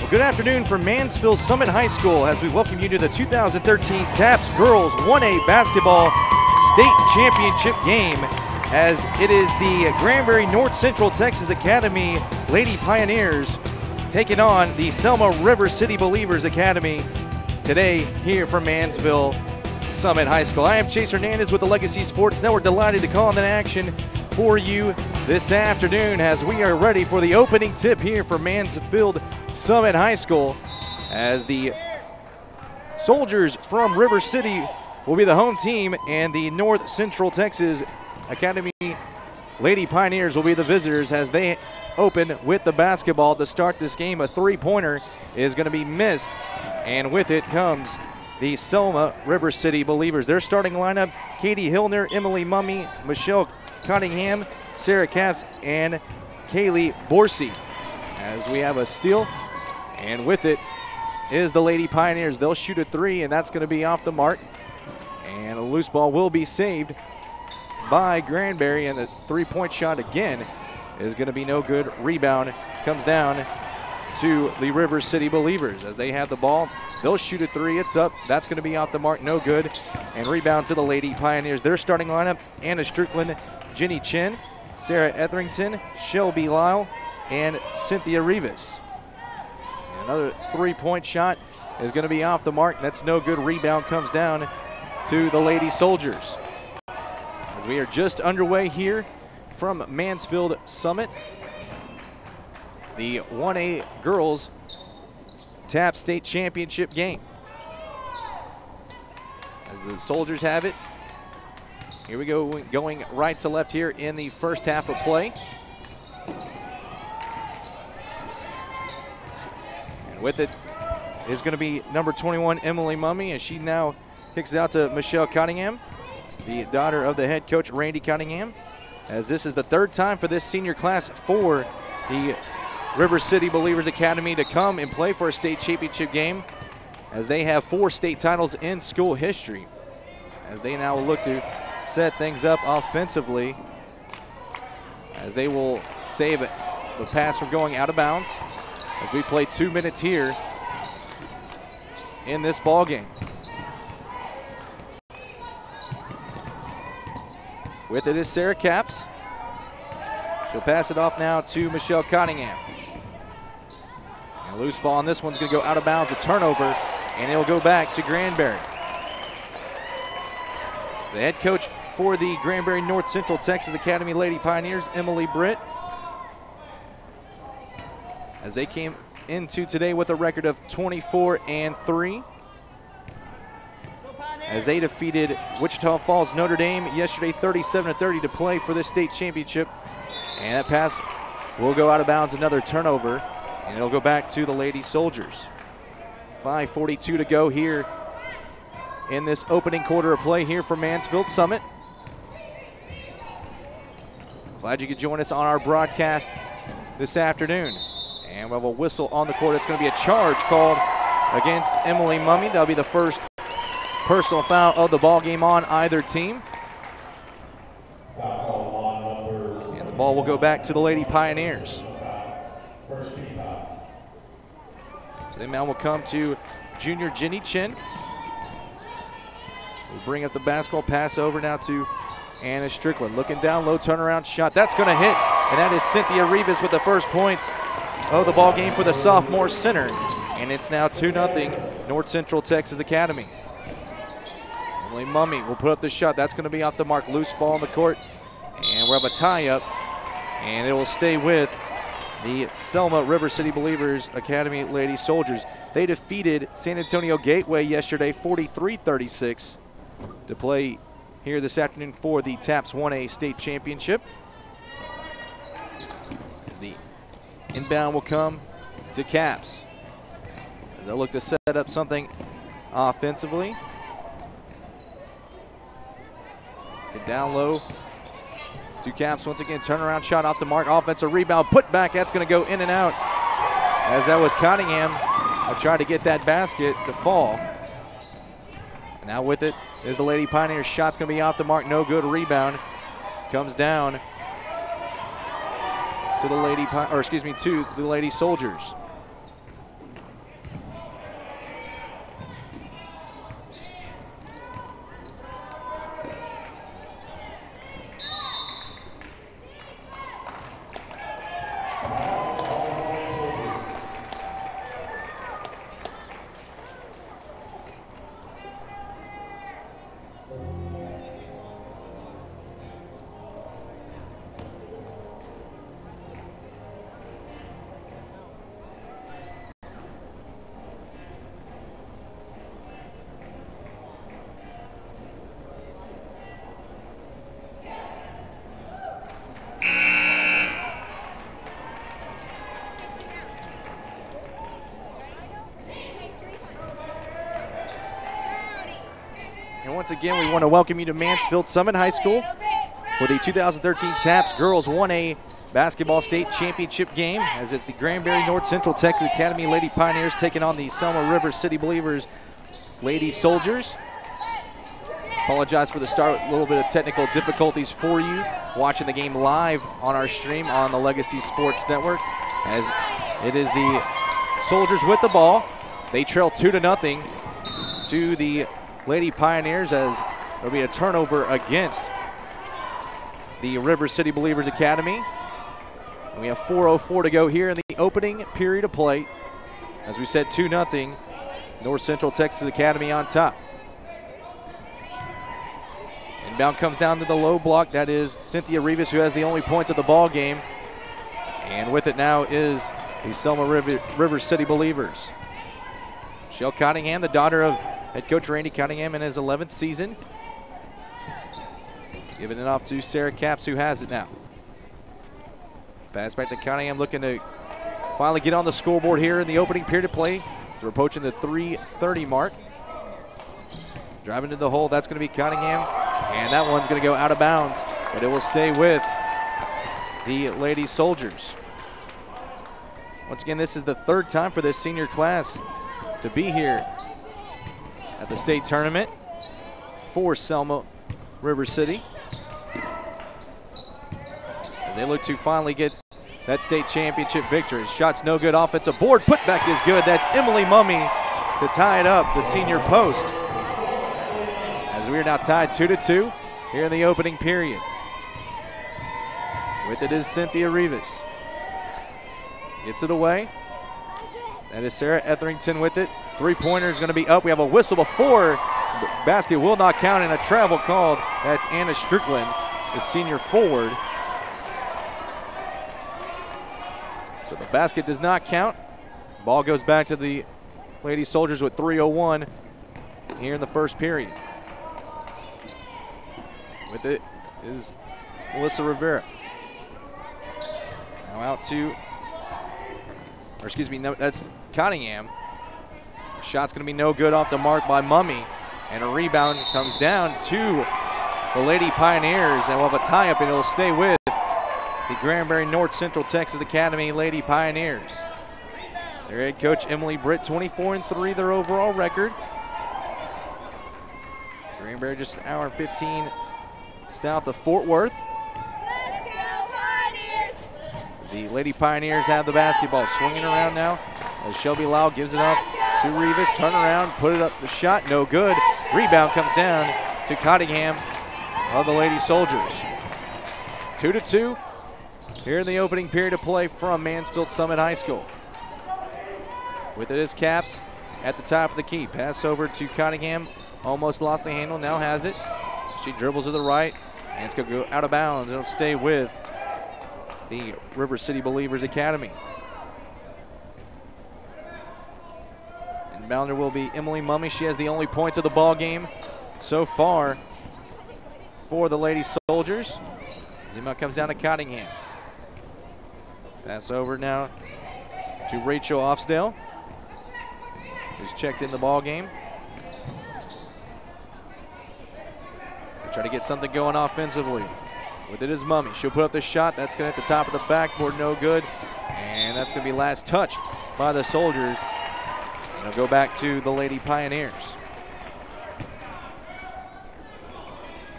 Well, good afternoon from Mansfield Summit High School as we welcome you to the 2013 TAPPS Girls 1A Basketball State Championship game, as it is the Granbury North Central Texas Academy Lady Pioneers taking on the Selma River City Believers Academy today here from Mansfield Summit High School. I am Chase Hernandez with the Legacy Sports Network, delighted to call in action for you this afternoon as we are ready for the opening tip here for Mansfield Summit High School, as the Soldiers from River City will be the home team and the North Central Texas Academy Lady Pioneers will be the visitors as they open with the basketball to start this game. A three-pointer is going to be missed, and with it comes the Selma River City Believers. Their starting lineup: Katie Hillner, Emily Mummy, Michelle Cunningham, Sarah Capps, and Kaylee Borsey. As we have a steal, and with it is the Lady Pioneers. They'll shoot a three, and that's going to be off the mark. And a loose ball will be saved by Granbury, and the three-point shot again is going to be no good. Rebound comes down to the River City Believers as they have the ball. They'll shoot a three. It's up. That's going to be off the mark. No good. And rebound to the Lady Pioneers. Their starting lineup: Anna Strickland, Jenny Chin, Sarah Etherington, Shelby Lyle, and Cynthia Rivas. And another three-point shot is going to be off the mark. That's no good. Rebound comes down to the Lady Soldiers. As we are just underway here from Mansfield Summit, the 1A Girls TAPPS State Championship game. As the Soldiers have it, here we go, going right to left here in the first half of play. And with it is going to be number 21, Emily Mummy, as she now kicks it out to Michelle Cunningham, the daughter of the head coach, Randy Cunningham, as this is the third time for this senior class for the River City Believers Academy to come and play for a state championship game, as they have 4 state titles in school history. As they now will look to set things up offensively, as they will save it, the pass from going out of bounds, as we play 2 minutes here in this ball game. With it is Sarah Capps. She'll pass it off now to Michelle Cunningham. And a loose ball on this one's going to go out of bounds, a turnover, and it'll go back to Granbury. The head coach for the Granbury North Central Texas Academy Lady Pioneers, Emily Britt, as they came into today with a record of 24-3. As they defeated Wichita Falls Notre Dame yesterday 37-30 to play for this state championship. And that pass will go out of bounds, another turnover, and it'll go back to the Lady Soldiers. 5:42 to go here in this opening quarter of play here for Mansfield Summit. Glad you could join us on our broadcast this afternoon. And we have a whistle on the court. It's going to be a charge called against Emily Mummy. That'll be the first personal foul of the ball game on either team. And the ball will go back to the Lady Pioneers. So the inbound will come to junior Jenny Chin. We'll bring up the basketball, pass over now to Anna Strickland. Looking down low, turnaround shot. That's going to hit, and that is Cynthia Rivas with the first points of the ball game for the sophomore center. And it's now 2-0 North Central Texas Academy. Emily Mummy will put up the shot. That's going to be off the mark. Loose ball on the court. And we'll have a tie-up. And it will stay with the Selma River City Believers Academy Lady Soldiers. They defeated San Antonio Gateway yesterday 43-36 to play here this afternoon for the TAPPS 1A State Championship. As the inbound will come to Capps. They'll look to set up something offensively. Get down low to Capps once again. Turnaround shot off the mark. Offensive rebound. Put back. That's going to go in and out. As that was Cunningham. I'll try to get that basket to fall. Now with it is the Lady Pioneers. Shot's going to be off the mark. No good. Rebound comes down to the Lady Soldiers. Once again, we want to welcome you to Mansfield Summit High School for the 2013 TAPPS Girls 1A Basketball State Championship game, as it's the Granbury North Central Texas Academy Lady Pioneers taking on the Selma River City Believers Lady Soldiers. Apologize for the start, a little bit of technical difficulties for you watching the game live on our stream on the Legacy Sports Network, as it is the Soldiers with the ball. They trail 2-0 to the Lady Pioneers, as there'll be a turnover against the River City Believers Academy. And we have 4:04 to go here in the opening period of play. As we said, 2-0, North Central Texas Academy on top. Inbound comes down to the low block. That is Cynthia Rivas, who has the only points of the ball game. And with it now is the Selma River City Believers. Michelle Cottingham, the daughter of head coach Randy Cottingham in his 11th season. Giving it off to Sarah Capps, who has it now. Pass back to Cottingham, looking to finally get on the scoreboard here in the opening period of play. We're approaching the 3:30 mark. Driving to the hole, that's going to be Cottingham. And that one's going to go out of bounds, but it will stay with the Lady Soldiers. Once again, this is the third time for this senior class to be here at the state tournament for Selma River City, as they look to finally get that state championship victory. Shot's no good, offensive board, putback is good. That's Emily Mummy to tie it up, the senior post, as we are now tied 2-2 here in the opening period. With it is Cynthia Rivas. Gets it away. That is Sarah Etherington with it. Three-pointer is going to be up. We have a whistle before. Basket will not count, and a travel called. That's Anna Strickland, the senior forward. So the basket does not count. Ball goes back to the Lady Soldiers with 3:01 here in the first period. With it is Melissa Rivera. Now out to, or excuse me, no, that's Cottingham. Shot's going to be no good, off the mark by Mummy. And a rebound comes down to the Lady Pioneers, and we'll have a tie-up, and it'll stay with the Granbury North Central Texas Academy Lady Pioneers. Their head coach, Emily Britt, 24-3, their overall record. Granbury just an hour and 15 south of Fort Worth. The Lady Pioneers have the basketball, swinging around now as Shelby Lau gives it off to Rivas. Turn around, put it up, the shot, no good. Rebound comes down to Cottingham of the Lady Soldiers. 2-2 here in the opening period of play from Mansfield Summit High School. With it is Capps at the top of the key. Pass over to Cottingham, almost lost the handle, now has it. She dribbles to the right, and it's going to go out of bounds. It'll stay with the River City Believers Academy. Inbounder will be Emily Mummy. She has the only points of the ball game so far for the Lady Soldiers. Zima comes down to Cottingham. Pass over now to Rachel Offsdale, who's checked in the ball game. They try to get something going offensively. With it is Mummy. She'll put up the shot. That's going to hit the top of the backboard, no good. And that's going to be last touch by the Soldiers. And it'll go back to the Lady Pioneers.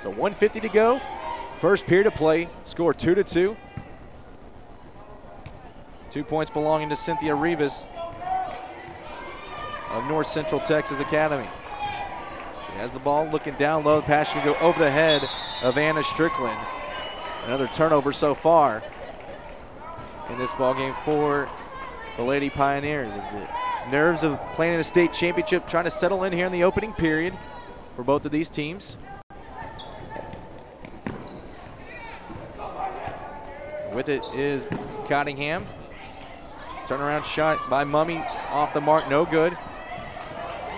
So 1:50 to go. First period of play. Score 2-2. 2 points belonging to Cynthia Rivas of North Central Texas Academy. She has the ball, looking down low. The pass should go over the head of Anna Strickland. Another turnover so far in this ball game for the Lady Pioneers, as the nerves of playing in a state championship trying to settle in here in the opening period for both of these teams. With it is Cottingham. Turnaround shot by Mummy, off the mark, no good.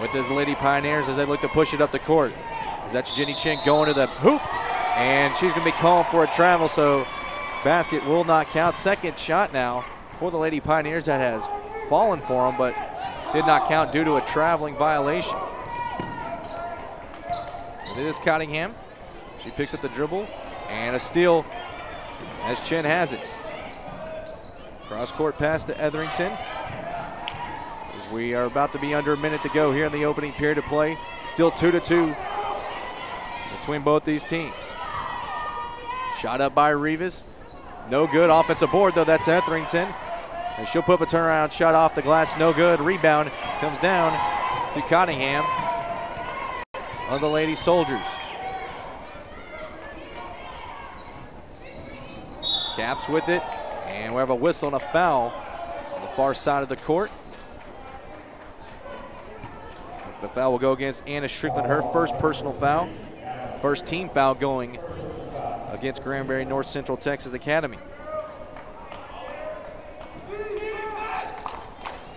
With this Lady Pioneers as they look to push it up the court. Is that Jenny Chen going to the hoop? And she's going to be called for a travel, so basket will not count. Second shot now for the Lady Pioneers that has fallen for them, but did not count due to a traveling violation. And it is Cottingham. She picks up the dribble and a steal as Chen has it. Cross-court pass to Etherington. As we are about to be under a minute to go here in the opening period of play. Still 2-2 between both these teams. Shot up by Rivas. No good. Offensive board, though. That's Etherington. And she'll put up a turnaround shot off the glass. No good. Rebound comes down to Cottingham of the Lady Soldiers. Caps with it. And we have a whistle and a foul on the far side of the court. The foul will go against Anna Strickland, her first personal foul. First team foul going against Granbury North Central Texas Academy.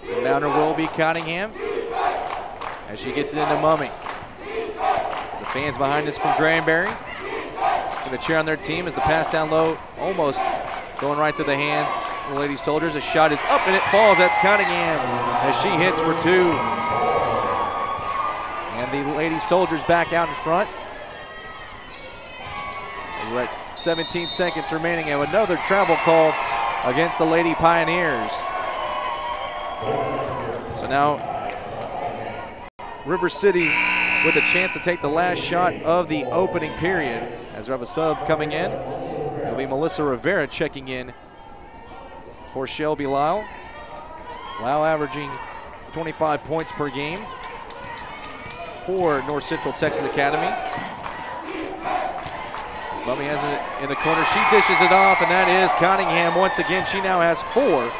Inbounder will be Cottingham as she gets it into Mummy. The fans behind us from Granbury going to cheer on their team as the pass down low, almost going right to the hands of the Lady Soldiers. The shot is up and it falls. That's Cottingham as she hits for two. And the Lady Soldiers back out in front. We're at 17 seconds remaining and another travel call against the Lady Pioneers. So now River City with a chance to take the last shot of the opening period as we have a sub coming in. It'll be Melissa Rivera checking in for Shelby Lyle. Lyle averaging 25 points per game for North Central Texas Academy. Mummy has it in the corner. She dishes it off, and that is Cottingham once again. She now has 4,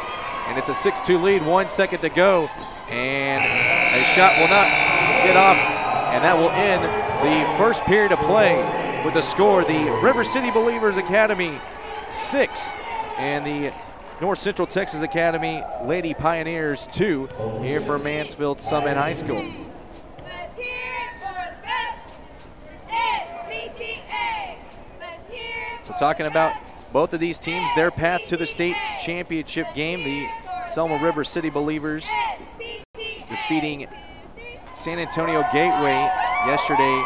and it's a 6-2 lead. 1 second to go, and a shot will not get off, and that will end the first period of play with the score. The River City Believers Academy 6, and the North Central Texas Academy Lady Pioneers 2 here for Mansfield Summit High School. So talking about both of these teams, their path to the state championship game, the Selma River City Believers defeating San Antonio Gateway yesterday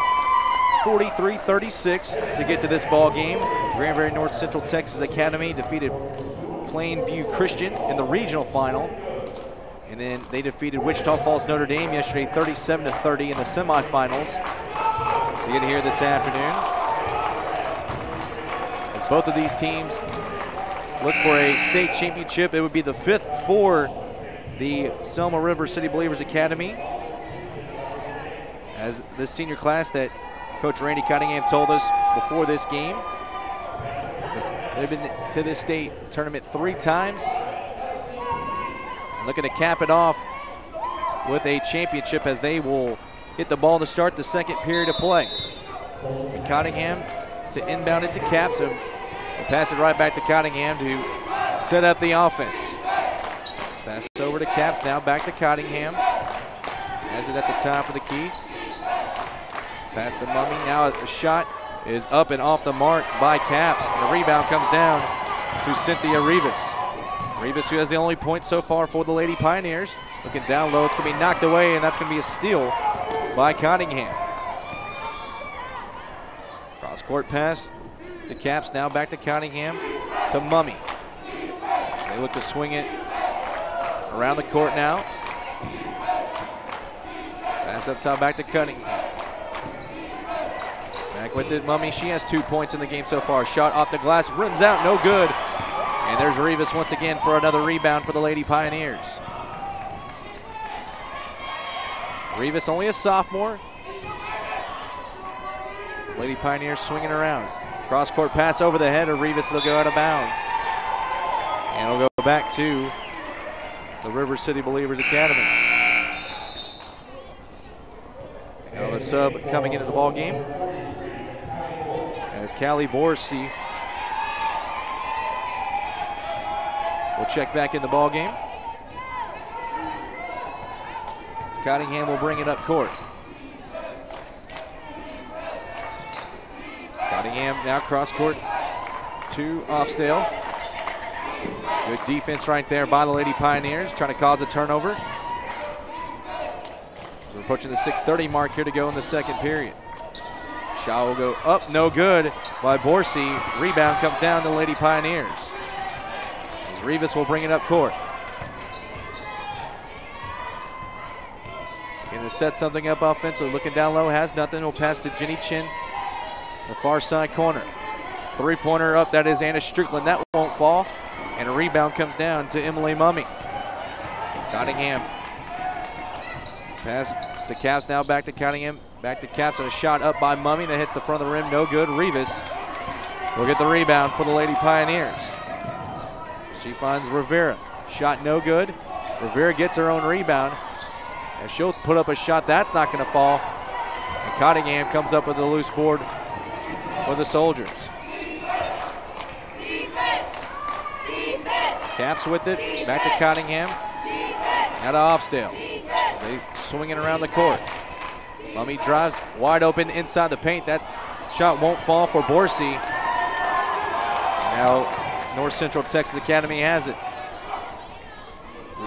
43-36 to get to this ball game. Granbury North Central Texas Academy defeated Plainview Christian in the regional final. And then they defeated Wichita Falls Notre Dame yesterday 37-30 in the semifinals to get here this afternoon. Both of these teams look for a state championship. It would be the 5th for the Selma River City Believers Academy, as this senior class that Coach Randy Cottingham told us before this game, they've been to this state tournament 3 times. And looking to cap it off with a championship as they will hit the ball to start the second period of play. And Cottingham to inbound it to Caps. And we'll pass it right back to Cottingham to set up the offense. Pass over to Caps, now back to Cottingham. Has it at the top of the key. Pass to Mummy, now the shot is up and off the mark by Caps. And the rebound comes down to Cynthia Rivas. Rivas, who has the only point so far for the Lady Pioneers. Looking down low, it's gonna be knocked away, and that's gonna be a steal by Cottingham. Cross-court pass to Caps, now back to Cottingham, to Mummy. They look to swing it around the court now. Pass up top back to Cottingham. Back with it, Mummy. She has 2 points in the game so far. Shot off the glass, rims out, no good. And there's Rivas once again for another rebound for the Lady Pioneers. Rivas, only a sophomore. Lady Pioneers swinging around. Cross-court pass over the head of Rivas. They'll go out of bounds. And it'll go back to the River City Believers Academy. Now the sub coming into the ball game as Callie Borsi will check back in the ball game. As Cottingham will bring it up court. Cottingham now cross court to Offstale. Good defense right there by the Lady Pioneers, trying to cause a turnover. We're approaching the 6:30 mark here to go in the second period. Shot will go up, no good by Borsey. Rebound comes down to Lady Pioneers. As Rivas will bring it up court. Going to set something up offensively. Looking down low, has nothing. Will pass to Jenny Chin, the far side corner. Three-pointer up, that is Anna Strickland. That won't fall. And a rebound comes down to Emily Mummy. Cottingham. Pass to Caps, now back to Cottingham. Back to Caps, and a shot up by Mummy that hits the front of the rim, no good. Rivas will get the rebound for the Lady Pioneers. She finds Rivera. Shot no good. Rivera gets her own rebound. And she'll put up a shot that's not going to fall. And Cottingham comes up with a loose board for the Soldiers. Caps with it, back to Cottingham. Now to Offstale. They swinging around the court. Mummy drives wide open inside the paint. That shot won't fall for Borsey. Now North Central Texas Academy has it.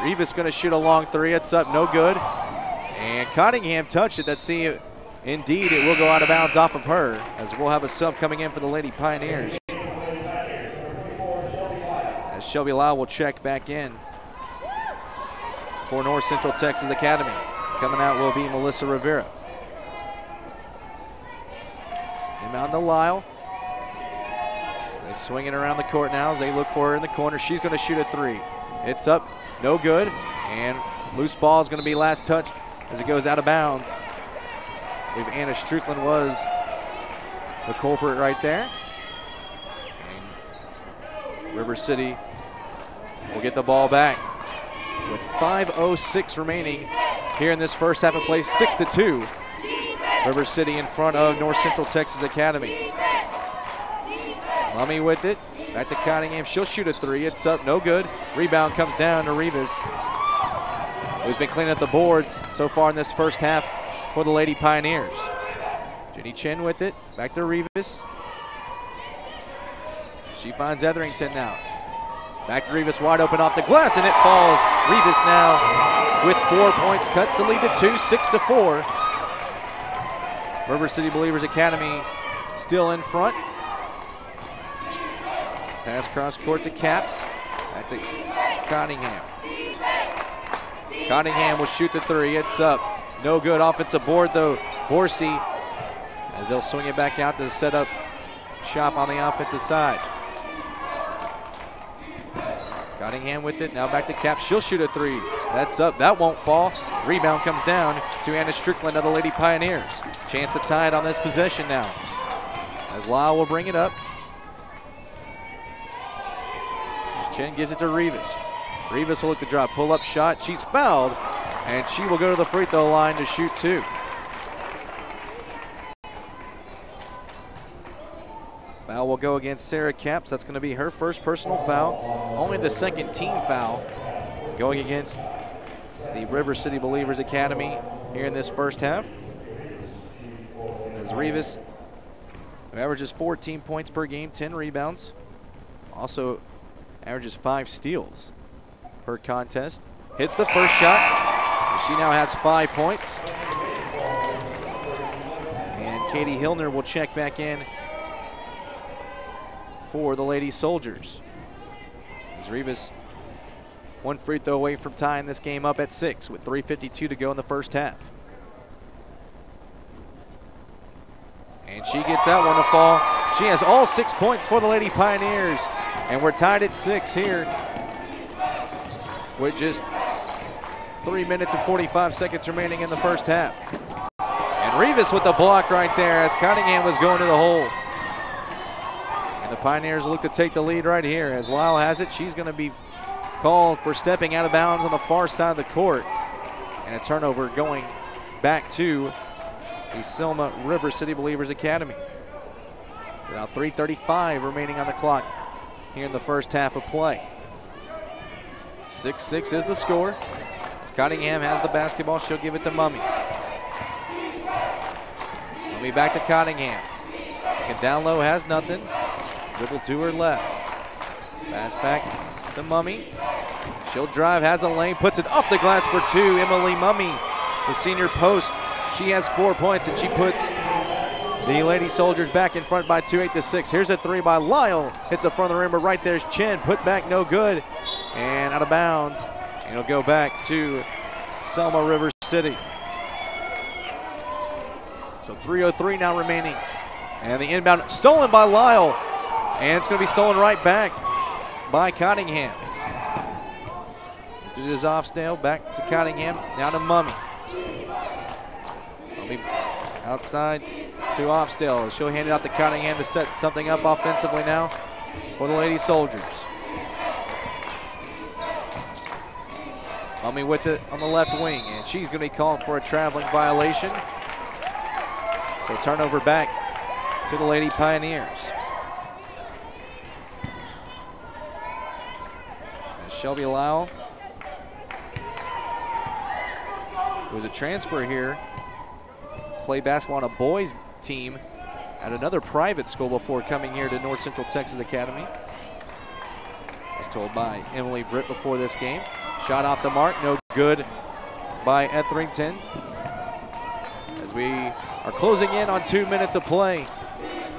Rivas going to shoot a long three. It's up, no good. And Cottingham touched it. Let's see, indeed it will go out of bounds off of her, as we'll have a sub coming in for the Lady Pioneers. As Shelby Lyle will check back in for North Central Texas Academy. Coming out will be Melissa Rivera. Inbound to Lyle. They're swinging around the court now as they look for her in the corner. She's going to shoot a three. It's up, no good. And loose ball is going to be last touch as it goes out of bounds. I believe Anna Strickland was the culprit right there. And River City will get the ball back with 5:06 remaining here in this first half of play. 6-2. River City in front of North Central Texas Academy. Mummy with it. Back to Cottingham. She'll shoot a three. It's up, no good. Rebound comes down to Rivas, who's been cleaning up the boards so far in this first half for the Lady Pioneers. Jenny Chin with it. Back to Rivas. She finds Etherington now. Back to Rivas, wide open off the glass, and it falls. Rivas now with 4 points, cuts the lead to 2, 6-4. River City Believers Academy still in front. Pass cross court to Caps. Back to Cottingham. Cottingham will shoot the three. It's up. No good. Offensive board though. Borsey, as they'll swing it back out to set up shop on the offensive side. Cottingham with it. Now back to Caps. She'll shoot a three. That's up. That won't fall. Rebound comes down to Anna Strickland of the Lady Pioneers. Chance to tie it on this possession now, as Lyle will bring it up. As Chen gives it to Rivas. Rivas will look to drop, pull-up shot. She's fouled, and she will go to the free throw line to shoot two. Foul will go against Sarah Caps. That's going to be her first personal foul. Only the second team foul going against the River City Believers Academy here in this first half. As Rivas, who averages 14 points per game, 10 rebounds, also averages 5 steals per contest. Hits the first shot. She now has 5 points. And Katie Hillner will check back in for the Lady Soldiers. As Rivas, one free throw away from tying this game up at 6 with 3:52 to go in the first half. And she gets that one to fall. She has all 6 points for the Lady Pioneers. And we're tied at 6 here with just 3 minutes and 45 seconds remaining in the first half. And Rivas with the block right there as Cottingham was going to the hole. And the Pioneers look to take the lead right here as Lyle has it. She's going to be called for stepping out of bounds on the far side of the court. And a turnover going back to the Selma River City Believers Academy. So now 3:35 remaining on the clock here in the first half of play. 6-6 is the score. As Cottingham has the basketball, she'll give it to Mummy. Mummy back to Cottingham. And down low, has nothing. Dribble to her left. Pass back to Mummy. She'll drive, has a lane, puts it up the glass for two. Emily Mummy, the senior post. She has 4 points, and she puts The Lady Soldiers back in front by 2, 8-6. Here's a three by Lyle. Hits the front of the rim, but right there's Chin. Put back, no good. And out of bounds. And it'll go back to Selma River City. So 3:03 now remaining. And the inbound stolen by Lyle. And it's going to be stolen right back by Cottingham. It is Offsdale, back to Cottingham, now to Mummy. Mummy outside to Offsdale. She'll hand it out to Cottingham to set something up offensively now for the Lady Soldiers. Mummy with it on the left wing, and she's going to be called for a traveling violation. So turnover back to the Lady Pioneers. And Shelby Lyle, who was a transfer here, played basketball on a boys team at another private school before coming here to North Central Texas Academy. Was told by Emily Britt before this game. Shot off the mark, no good by Etherington. As we are closing in on 2 minutes of play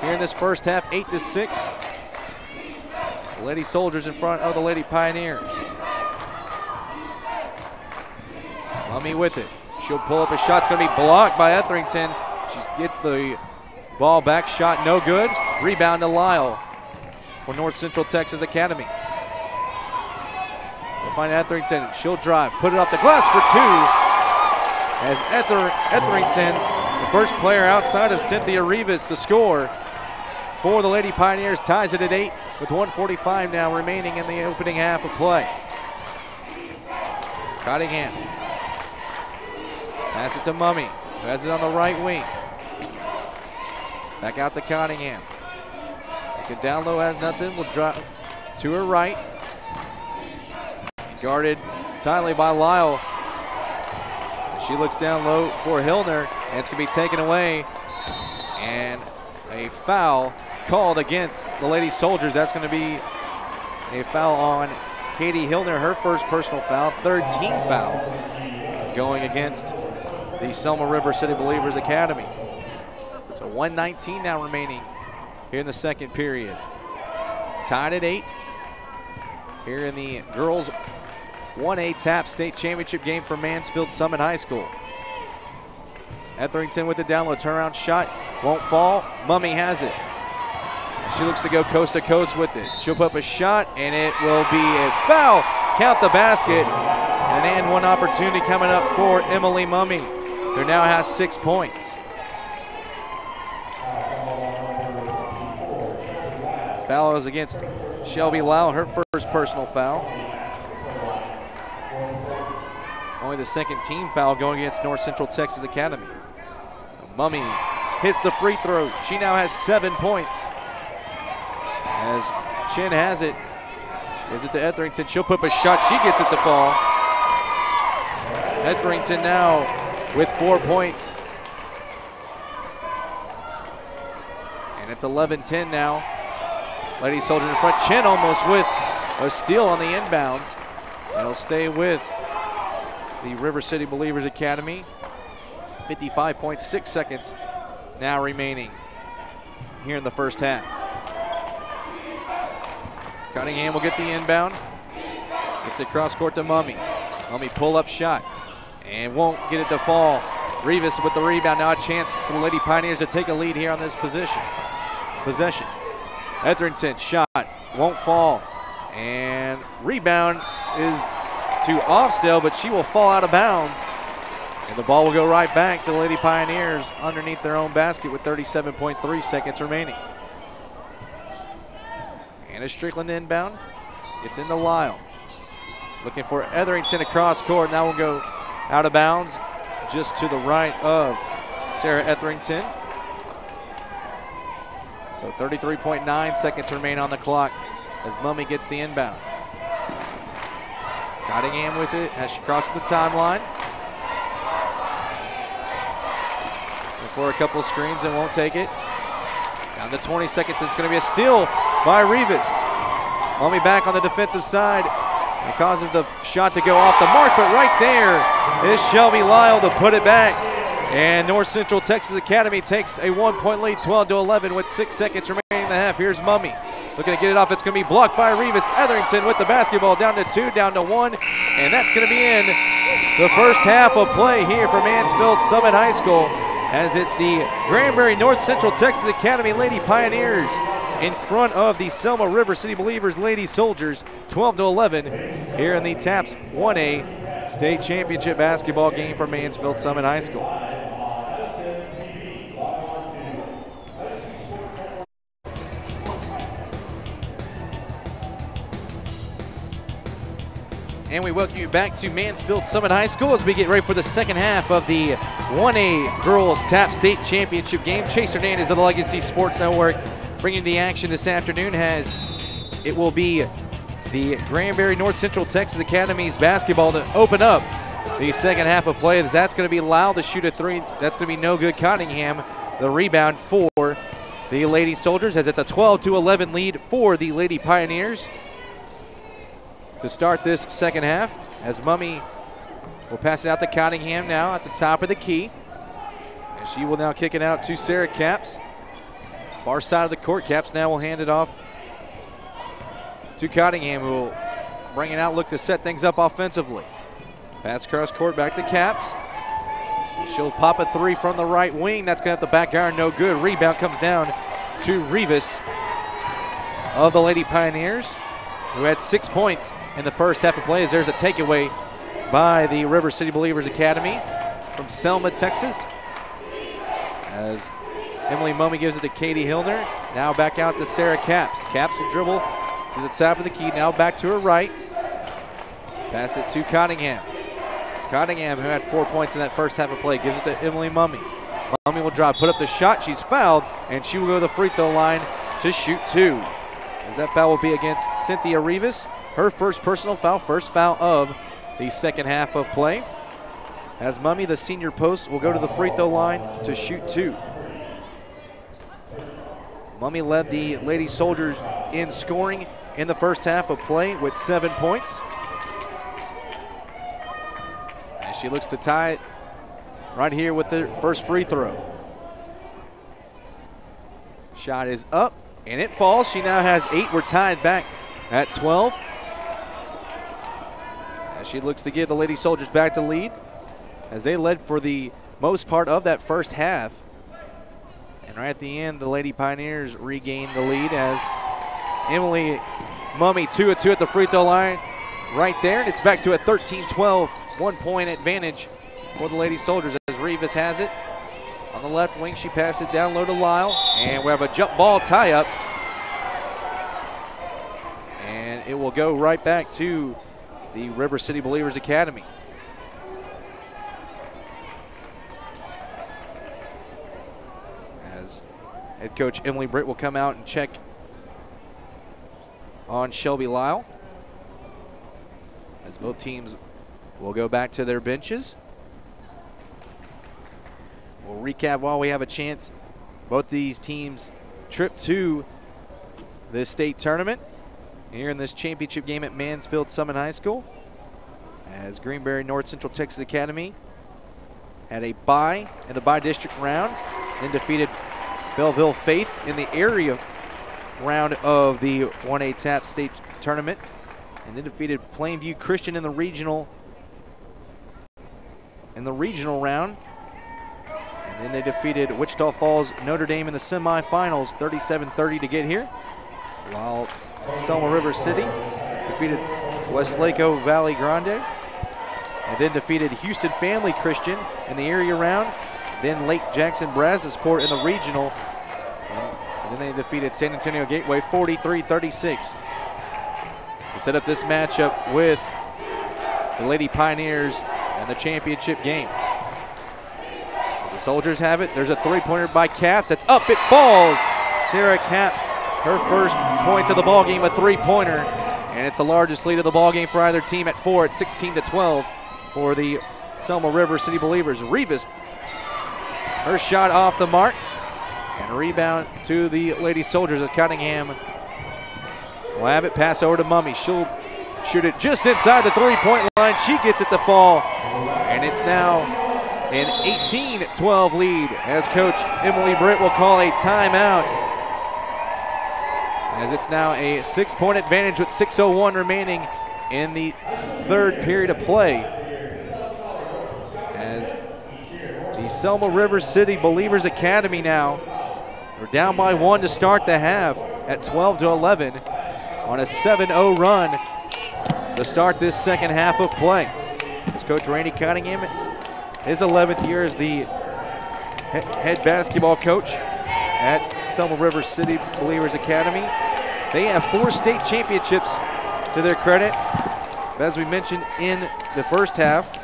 here in this first half, 8-6. The Lady Soldiers in front of the Lady Pioneers. Mummy with it. She'll pull up a shot. It's going to be blocked by Etherington. She gets the ball back. Shot no good. Rebound to Lyle for North Central Texas Academy. We'll find Etherington. She'll drive. Put it off the glass for two. As Etherington, the first player outside of Cynthia Rivas to score for the Lady Pioneers, ties it at 8 with 1:45 now remaining in the opening half of play. Cottingham. Pass it to Mummy, who has it on the right wing. Back out to Cottingham. Looking down low, has nothing. Will drop to her right. And guarded tightly by Lyle. And she looks down low for Hillner, and it's going to be taken away. And a foul called against the Lady Soldiers. That's going to be a foul on Katie Hillner, her first personal foul, third team foul going against the Selma River City Believers Academy. So 1:19 now remaining here in the second period. Tied at 8 here in the girls 1A TAPPS State Championship game for Mansfield Summit High School. Etherington with the down low turnaround shot, won't fall. Mummy has it. She looks to go coast to coast with it. She'll put up a shot, and it will be a foul. Count the basket. And an and one opportunity coming up for Emily Mummy, who now has 6 points. Foul is against Shelby Lyle, her first personal foul. Only the second team foul going against North Central Texas Academy. Mummy hits the free throw. She now has 7 points. As Chin has it, gives it to Etherington. She'll put up a shot. She gets it to fall. Etherington now with 4 points. And it's 11-10 now. Lady Soldier in front. Chin almost with a steal on the inbounds. And it'll stay with the River City Believers Academy. 55.6 seconds now remaining here in the first half. Cottingham will get the inbound. Gets it cross court to Mummy. Mummy pull up shot and won't get it to fall. Rivas with the rebound. Now a chance for the Lady Pioneers to take a lead here on this possession. Etherington shot won't fall. And rebound is to Offsdale, but she will fall out of bounds. And the ball will go right back to the Lady Pioneers underneath their own basket with 37.3 seconds remaining. Anna Strickland inbound. It's into Lyle. Looking for Etherington across court. Now we'll go out of bounds just to the right of Sarah Etherington. So 33.9 seconds remain on the clock as Mummy gets the inbound. Cottingham with it as she crosses the timeline. Looking for a couple of screens and won't take it. Down to 20 seconds. It's going to be a steal by Rivas. Mummy back on the defensive side. It causes the shot to go off the mark, but right there is Shelby Lyle to put it back. And North Central Texas Academy takes a 1-point lead, 12-11 with 6 seconds remaining in the half. Here's Mummy looking to get it off. It's going to be blocked by Revis Etherington with the basketball, down to 2, down to 1. And that's going to be in the first half of play here for Mansfield Summit High School, as it's the Granbury North Central Texas Academy Lady Pioneers in front of the Selma River City Believers Lady Soldiers, 12-11 here in the TAPPS 1A State Championship basketball game for Mansfield Summit High School. And we welcome you back to Mansfield Summit High School as we get ready for the second half of the 1A Girls TAPPS State Championship game. Chase Hernandez of the Legacy Sports Network bringing the action this afternoon, as it will be the Granbury North Central Texas Academy's basketball to open up the second half of play. That's going to be Lau to shoot a 3. That's going to be no good. Cottingham the rebound for the Lady Soldiers, as it's a 12-11 lead for the Lady Pioneers to start this second half, as Mummy will pass it out to Cottingham now at the top of the key. And she will now kick it out to Sarah Capps. Far side of the court. Capps now will hand it off to Cottingham, who will bring it out, look to set things up offensively. Pass across court back to Capps. She'll pop a 3 from the right wing. That's going to have the back iron, no good. Rebound comes down to Revis of the Lady Pioneers, who had 6 points in the first half of play, as there's a takeaway by the River City Believers Academy from Selma, Texas, as Emily Mummy gives it to Katie Hillner. Now back out to Sarah Capps. Capps will dribble to the top of the key, now back to her right. Pass it to Cottingham. Cottingham, who had 4 points in that first half of play, gives it to Emily Mummy. Mummy will drive, put up the shot. She's fouled, and she will go to the free throw line to shoot 2. As that foul will be against Cynthia Revis, her first personal foul, first foul of the second half of play. As Mummy, the senior post, will go to the free throw line to shoot 2. Mummy led the Lady Soldiers in scoring in the first half of play with 7 points. As she looks to tie it right here with the first free throw. Shot is up, and it falls. She now has 8. We're tied back at 12. As she looks to give the Lady Soldiers back to lead, as they led for the most part of that first half. And right at the end, the Lady Pioneers regain the lead, as Emily Mummy 2 of 2 at the free throw line right there. And it's back to a 13-12 1-point advantage for the Lady Soldiers, as Revis has it. On the left wing, she passes it down low to Lyle, and we have a jump ball tie-up. And it will go right back to the River City Believers Academy. As head coach Emily Britt will come out and check on Shelby Lyle, as both teams will go back to their benches. We'll recap while we have a chance. Both these teams trip to this state tournament here in this championship game at Mansfield Summit High School, as Granbury North Central Texas Academy had a bye in the bi-district round, then defeated Belleville Faith in the area round of the 1A TAPPS state tournament, and then defeated Plainview Christian in the regional round. And then they defeated Wichita Falls Notre Dame in the semifinals, 37-30 to get here, while Selma River City defeated Westlaco Valley Grande, and then defeated Houston Family Christian in the area round, then Lake Jackson Brazosport in the regional, and then they defeated San Antonio Gateway 43-36 to set up this matchup with the Lady Pioneers and the championship game. As the Soldiers have it, there's a 3-pointer by Capps. That's up, it falls. Sarah Capps, her first point of the ball game, a 3-pointer, and it's the largest lead of the ball game for either team at 4 at 16-12 for the Selma River City Believers. Revis, her shot off the mark, and a rebound to the Lady Soldiers as Cottingham will have it. Pass over to Mummy. She'll shoot it just inside the 3-point line. She gets it to fall, and it's now an 18-12 lead as Coach Emily Britt will call a timeout, as it's now a 6-point advantage with 6:01 remaining in the third period of play, as the Selma River City Believers Academy now are down by 1 to start the half at 12-11 on a 7-0 run to start this second half of play. As Coach Randy Cunningham, his 11th year as the head basketball coach at Selma River City Believers Academy. They have 4 state championships to their credit, but as we mentioned in the first half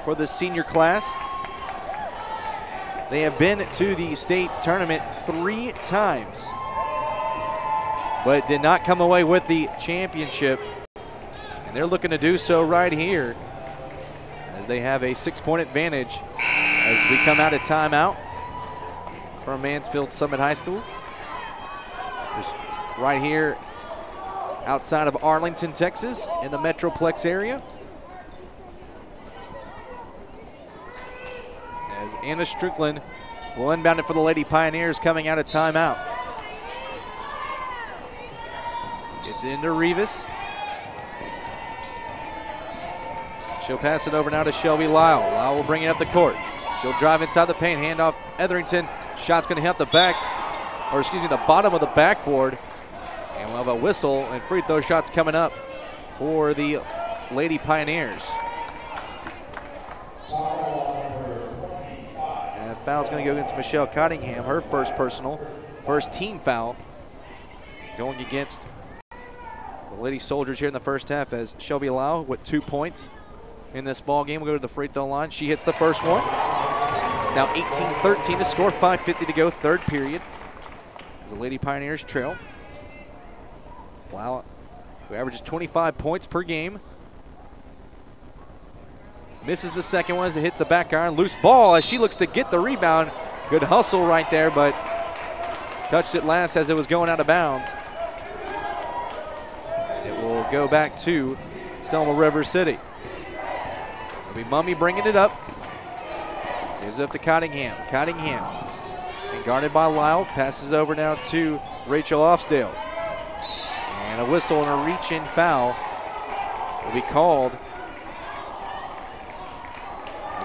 for the senior class, they have been to the state tournament 3 times, but did not come away with the championship. And they're looking to do so right here, as they have a 6-point advantage as we come out of timeout from Mansfield Summit High School. Just right here outside of Arlington, Texas, in the Metroplex area. As Anna Strickland will inbound it for the Lady Pioneers coming out of timeout. Gets into Rivas. She'll pass it over now to Shelby Lyle. Lyle will bring it up the court. She'll drive inside the paint, hand off Etherington. Shot's gonna hit the back, or excuse me, the bottom of the backboard. And we'll have a whistle and free throw shots coming up for the Lady Pioneers. And that foul's gonna go against Michelle Cottingham, her first personal, first team foul going against the Lady Soldiers here in the first half, as Shelby Lyle with 2 points in this ball game will go to the free throw line. She hits the first one. Now 18-13 to score, 5:50 to go, third period. As the Lady Pioneers trail. Lyle, who averages 25 points per game, misses the second one as it hits the back iron. Loose ball as she looks to get the rebound. Good hustle right there, but touched it last as it was going out of bounds. And it will go back to Selma River City. It'll be Mummy bringing it up. Gives up to Cottingham. Cottingham, and guarded by Lyle, passes it over now to Rachel Offsdale. And a whistle and a reach-in foul will be called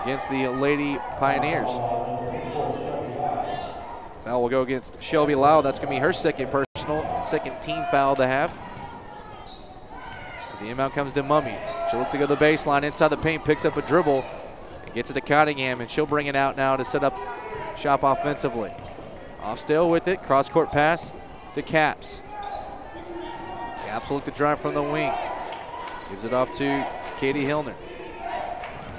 against the Lady Pioneers. Foul will go against Shelby Lyle. That's going to be her second personal, second team foul of the half. As the inbound comes to Mummy. She'll look to go to the baseline inside the paint, picks up a dribble, and gets it to Cottingham, and she'll bring it out now to set up shop offensively. Offsdale with it, cross-court pass to Capps. Capps will look to drive from the wing. Gives it off to Katie Hillner.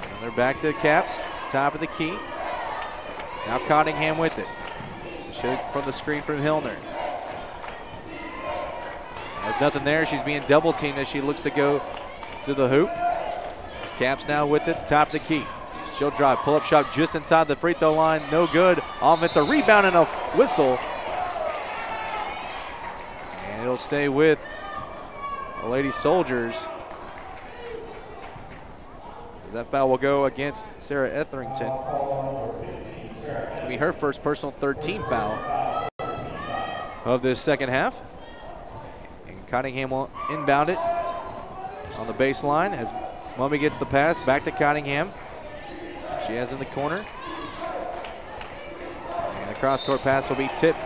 And they're back to Capps, top of the key. Now Cottingham with it. Shoot from the screen from Hillner. Has nothing there. She's being double teamed as she looks to go to the hoop. Capps now with it, top of the key. She'll drive, pull up shot just inside the free throw line. No good. Offensive rebound and a whistle. And it'll stay with the Lady Soldiers, as that foul will go against Sarah Etherington. It's going to be her first personal, third team foul of this second half. And Cottingham will inbound it on the baseline as Mummy gets the pass back to Cottingham. She has in the corner. And the cross-court pass will be tipped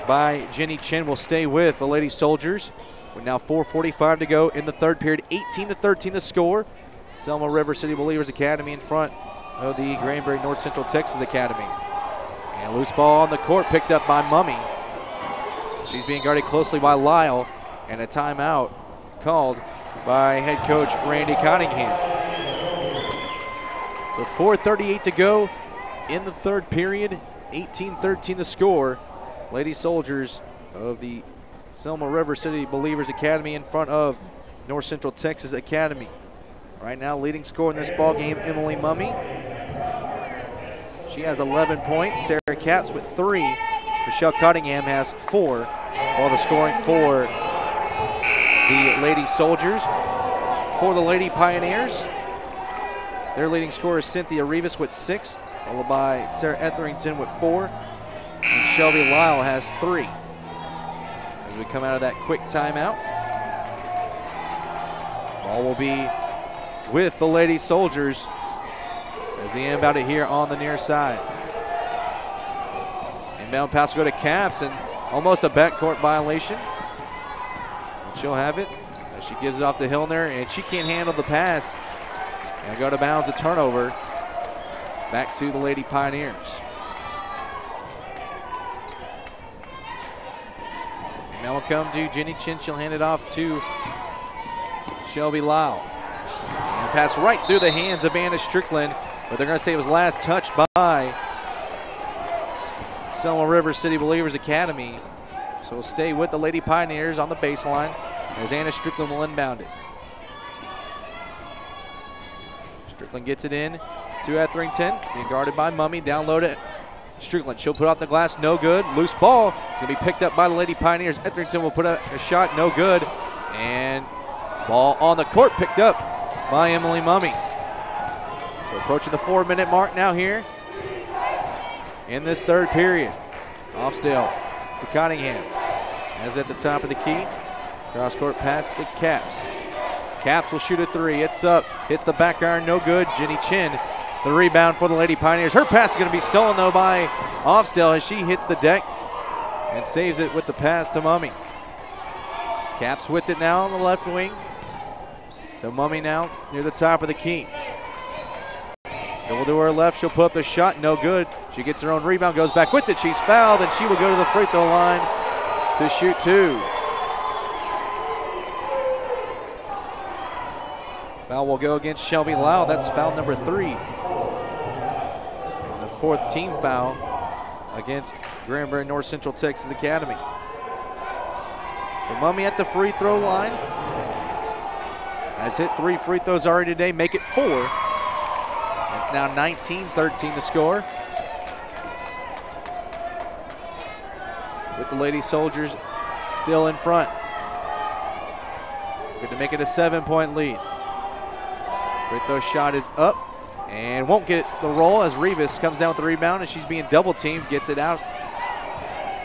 by Jenny Chen. Will stay with the Lady Soldiers. With now 4:45 to go in the third period. 18-13 the score. Selma River City Believers Academy in front of the Granbury North Central Texas Academy. And a loose ball on the court picked up by Mummy. She's being guarded closely by Lyle. And a timeout called by head coach Randy Cottingham. So 4:38 to go in the third period. 18-13 the score. Lady Soldiers of the Selma River City Believers Academy in front of North Central Texas Academy. Right now, leading scorer in this ball game, Emily Mummy. She has 11 points. Sarah Capps with 3. Michelle Cottingham has 4. All the scoring for the Lady Soldiers. For the Lady Pioneers, Their leading scorer is Cynthia Rivas with 6, followed by Sarah Etherington with 4, and Shelby Lyle has 3. As we come out of that quick timeout, ball will be with the Lady Soldiers as they inbound it here on the near side. Inbound pass will go to TAPPS, and almost a backcourt violation. And she'll have it as she gives it off to Hillner, and she can't handle the pass. And go to bounds, a turnover. Back to the Lady Pioneers. And now will come to Jenny Chin. She'll hand it off to Shelby Lyle. And pass right through the hands of Anna Strickland, but they're going to say it was last touched by Selma River City Believers Academy. So we'll stay with the Lady Pioneers on the baseline as Anna Strickland will inbound it. Strickland gets it in to Etherington, being guarded by Mummy, down low to Strickland. She'll put out the glass, no good. Loose ball, gonna be picked up by the Lady Pioneers. Etherington will put out a shot, no good. And ball on the court, picked up by Emily Mummy. So approaching the 4-minute mark now here in this third period. Offstale to Cottingham, as at the top of the key. Cross court pass to TAPPS. TAPPS will shoot a 3. It's up. Hits the back iron. No good. Jenny Chin, the rebound for the Lady Pioneers. Her pass is going to be stolen, though, by Offstale as she hits the deck and saves it with the pass to Mummy. TAPPS with it now on the left wing. To Mummy now near the top of the key. Double to her left. She'll put up the shot. No good. She gets her own rebound. Goes back with it. She's fouled, and she will go to the free throw line to shoot 2. Foul will go against Shelby Lyle. That's foul number 3. And the 4th team foul against Granbury North Central Texas Academy. So Mummy at the free throw line. Has hit 3 free throws already today, make it 4. It's now 19-13 to score. With the Lady Soldiers still in front. Good to make it a 7-point lead. Free throw shot is up and won't get the roll as Rivas comes down with the rebound, and she's being double teamed, gets it out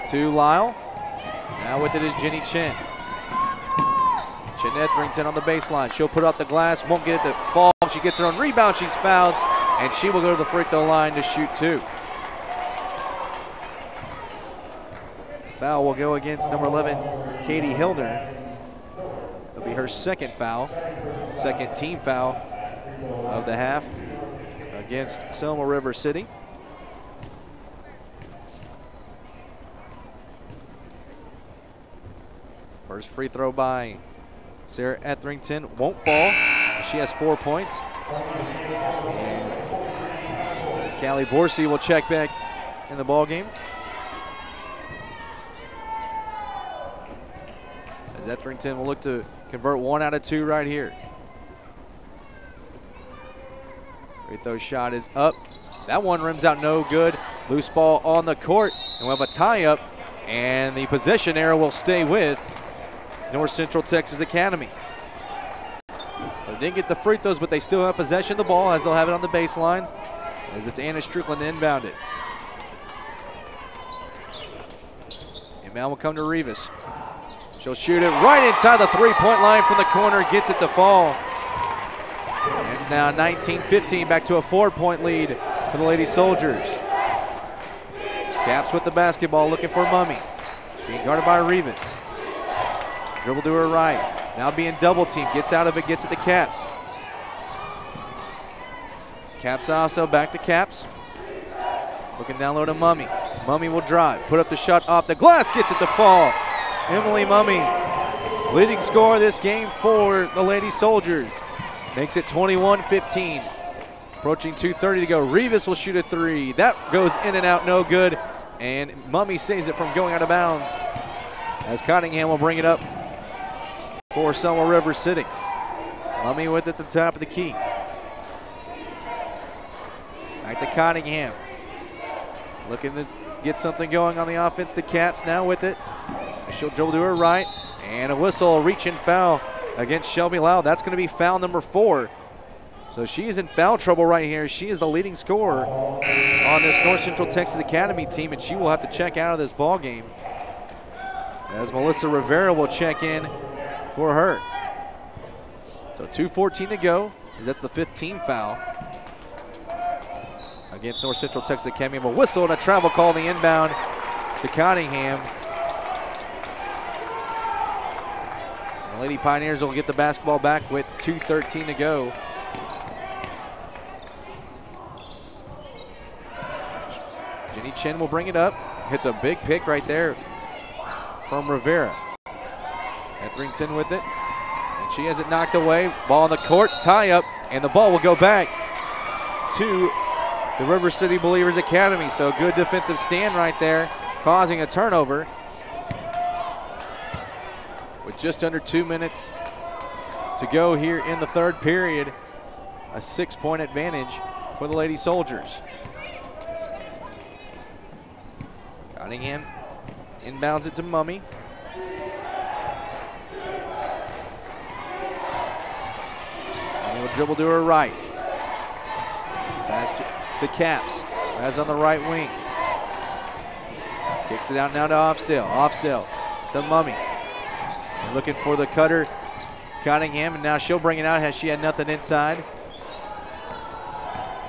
to Lyle. Now with it is Jenny Chin. Chin Etherington on the baseline. She'll put up the glass, won't get it to fall. She gets her own rebound, she's fouled, and she will go to the free throw line to shoot 2. Foul will go against number 11, Katie Hildner. It'll be her 2nd foul, 2nd team foul of the half against Selma River City. First free throw by Sarah Etherington won't fall. She has 4 points. And Callie Borsey will check back in the ball game. As Etherington will look to convert 1 out of 2 right here. Free throw shot is up. That one rims out no good. Loose ball on the court, and we'll have a tie-up, and the possession arrow will stay with North Central Texas Academy. They didn't get the free throws, but they still have possession of the ball as they'll have it on the baseline as it's Anna Strickland inbound it. Inbound will come to Rivas. She'll shoot it right inside the 3-point line from the corner, gets it to fall. And it's now 19-15, back to a 4-point lead for the Lady Soldiers. TAPPS with the basketball, looking for Mummy. Being guarded by Rivas. Dribble to her right. Now being double teamed, gets out of it, gets it to TAPPS. TAPPS also back to TAPPS. Looking down low to Mummy. Mummy will drive, put up the shot off the glass, gets it to fall. Emily Mummy, leading scorer of this game for the Lady Soldiers. Makes it 21-15. Approaching 2:30 to go. Rivas will shoot a 3. That goes in and out, no good. And Mummy saves it from going out of bounds as Cottingham will bring it up for Selma River City. Mummy with it at the top of the key. Back to Cottingham. Looking to get something going on the offense to TAPPS now with it. She'll dribble to her right, and a whistle, a reach and foul against Shelby Lyle. That's going to be foul number 4 So she is in foul trouble right here. She is the leading scorer on this North Central Texas Academy team, and she will have to check out of this ball game as Melissa Rivera will check in for her. So 2:14 to go. That's the 15th foul against North Central Texas Academy. A whistle and a travel call, the inbound to Cottingham. And the Lady Pioneers will get the basketball back with 2:13 to go. Jenny Chin will bring it up. Hits a big pick right there from Rivera. Etherington with it. And she has it knocked away. Ball on the court, tie up, and the ball will go back to the River City Believers Academy. So a good defensive stand right there, causing a turnover. With just under 2 minutes to go here in the third period, a 6-point advantage for the Lady Soldiers. Cottingham inbounds it to Mummy. Mummy will dribble to her right. Pass to Caps. As on the right wing. Kicks it out now to Offsdale. Offsdale to Mummy. And looking for the cutter, Cottingham, and now she'll bring it out as she had nothing inside.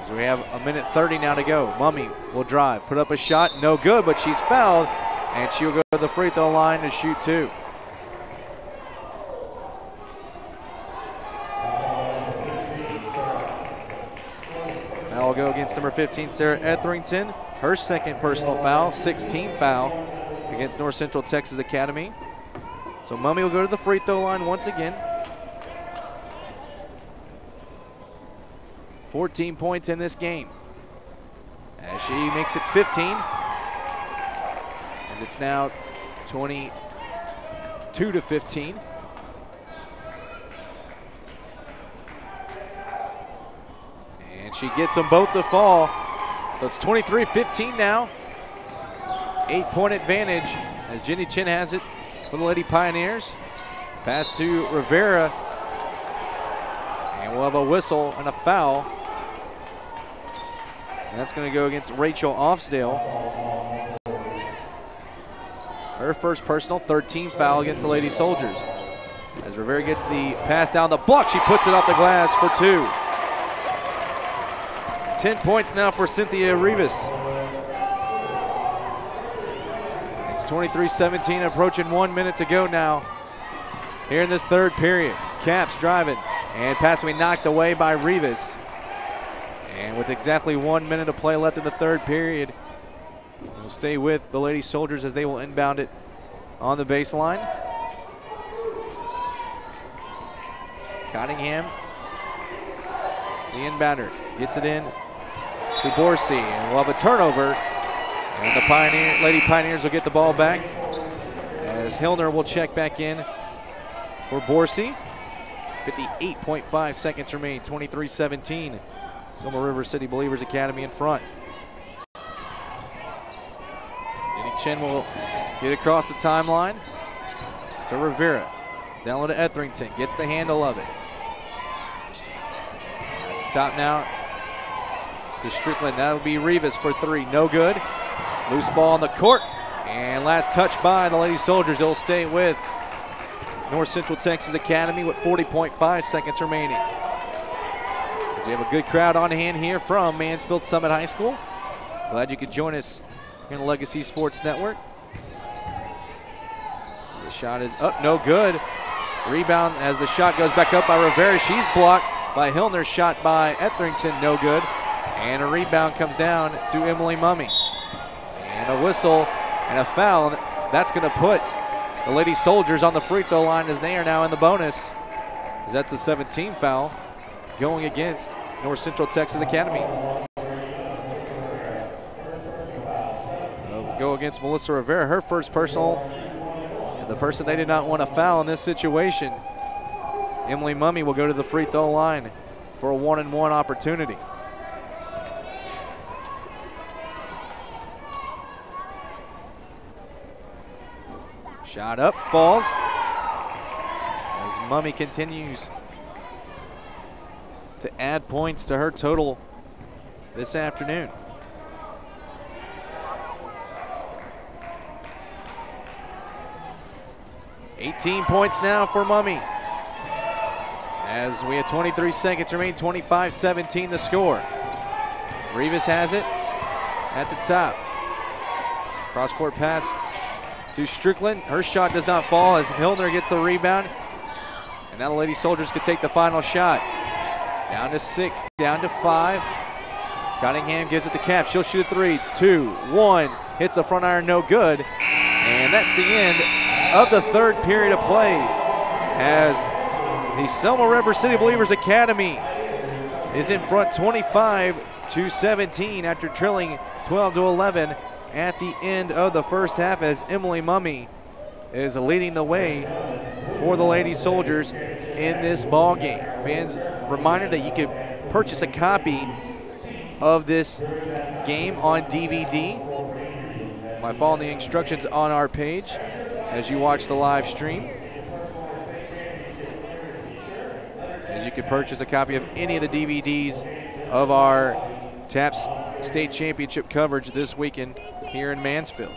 So we have 1:30 now to go. Mummy will drive, put up a shot, no good, but she's fouled, and she'll go to the free throw line to shoot two. Foul will go against number 15, Sarah Etherington. Her second personal foul, 16th foul against North Central Texas Academy. So Mummy will go to the free throw line once again. 14 points in this game as she makes it 15, as it's now 22 to 15. And she gets them both to fall. So it's 23-15 now. 8-point advantage as Jenny Chin has it for the Lady Pioneers. Pass to Rivera. And we'll have a whistle and a foul. And that's going to go against Rachel Offsdale. Her first personal, 13th foul against the Lady Soldiers. As Rivera gets the pass down the block, she puts it off the glass for two. 10 points now for Cynthia Rivas. It's 23-17, approaching 1 minute to go now here in this third period. Caps driving and pass will be knocked away by Rivas. And with exactly 1 minute of play left in the third period, we'll stay with the Lady Soldiers as they will inbound it on the baseline. Cottingham, the inbounder, gets it in to Borsey, and we'll have a turnover. And the Lady Pioneers will get the ball back as Hillner will check back in for Borsey. 58.5 seconds remain, 23-17. Selma River City Believers Academy in front. Jenny Chin will get across the timeline to Rivera. Down low to Etherington, gets the handle of it. Top now to Strickland, that'll be Rivas for three, no good. Loose ball on the court, and last touch by the Lady Soldiers. They'll stay with North Central Texas Academy with 40.5 seconds remaining. As we have a good crowd on hand here from Mansfield Summit High School. Glad you could join us here on the Legacy Sports Network. The shot is up, no good. Rebound as the shot goes back up by Rivera. She's blocked by Hillner, shot by Etherington, no good. And a rebound comes down to Emily Mummy. And a whistle and a foul. That's going to put the Lady Soldiers on the free throw line as they are now in the bonus. As that's the 17th foul going against North Central Texas Academy. We'll go against Melissa Rivera, her first personal, and the person they did not want to foul in this situation. Emily Mummy will go to the free throw line for a 1-and-1 opportunity. Shot up, falls. As Mummy continues to add points to her total this afternoon. $18 points now for Mummy. As we have 23 seconds remain, 25-17 the score. Rivas has it at the top. Cross-court pass to Strickland. Her shot does not fall as Hillner gets the rebound. And now the Lady Soldiers could take the final shot. Down to 6, down to 5. Cunningham gives it to Cap. She'll shoot a 3, 2, 1. Hits the front iron, no good. And that's the end of the third period of play as the Selma River City Believers Academy is in front 25-17 after trailing 12-11 at the end of the first half, as Emily Mummy is leading the way for the Lady Soldiers in this ball game. Fans, reminder that you could purchase a copy of this game on DVD by following the instructions on our page as you watch the live stream. As you can purchase a copy of any of the DVDs of our TAPPS State Championship coverage this weekend here in Mansfield.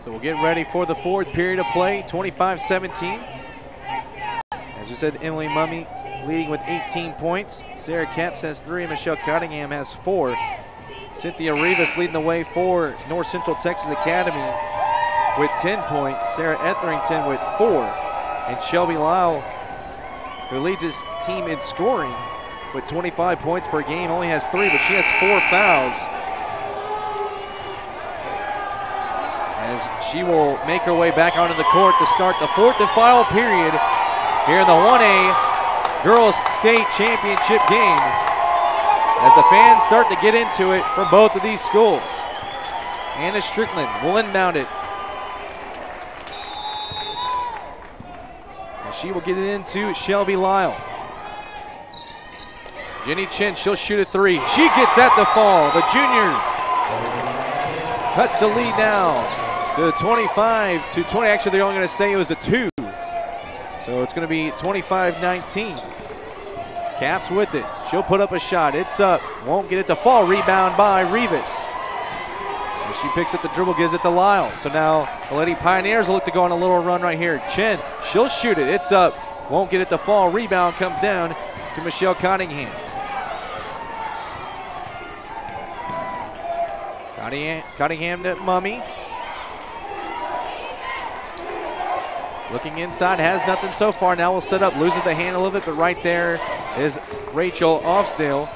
So we'll get ready for the fourth period of play, 25-17. As you said, Emily Mummy leading with 18 points. Sarah Capps has 3 and Michelle Cunningham has 4. Cynthia Rivas leading the way for North Central Texas Academy with 10 points. Sarah Etherington with 4. And Shelby Lyle, who leads his team in scoring with 25 points per game, only has 3, but she has 4 fouls. As she will make her way back onto the court to start the fourth and final period here in the 1A Girls State Championship game, as the fans start to get into it from both of these schools. Anna Strickland will inbound it. And she will get it into Shelby Lyle. Jenny Chin, she'll shoot a 3. She gets that to fall. The junior cuts the lead now to 25-20. Actually, they're only going to say it was a 2. So it's going to be 25-19. Capps with it. She'll put up a shot. It's up. Won't get it to fall. Rebound by Rivas. And she picks up the dribble, gives it to Lyle. So now the Lady Pioneers will look to go on a little run right here. Chen, she'll shoot it. It's up. Won't get it to fall. Rebound comes down to Michelle Cunningham. Cunningham to Mummy. Looking inside, has nothing so far. Now we'll set up, loses the handle of it, but right there is Rachel Offsdale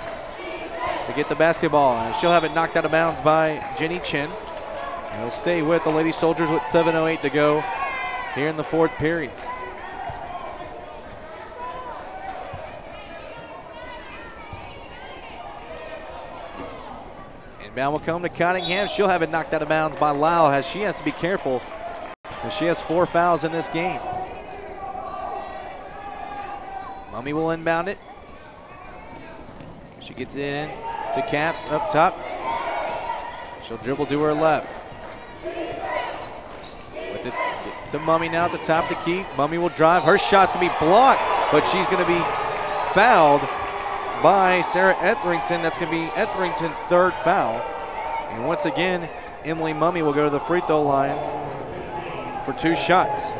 to get the basketball. And she'll have it knocked out of bounds by Jenny Chin. And it'll stay with the Lady Soldiers with 7:08 to go here in the fourth period. Inbound will come to Cunningham. She'll have it knocked out of bounds by Lyle, as she has to be careful, as she has 4 fouls in this game. Mummy will inbound it. She gets it in to Capps up top. She'll dribble to her left. With it to Mummy now at the top of the key. Mummy will drive. Her shot's going to be blocked, but she's going to be fouled by Sarah Etherington. That's going to be Etherington's 3rd foul. And once again, Emily Mummy will go to the free throw line for 2 shots.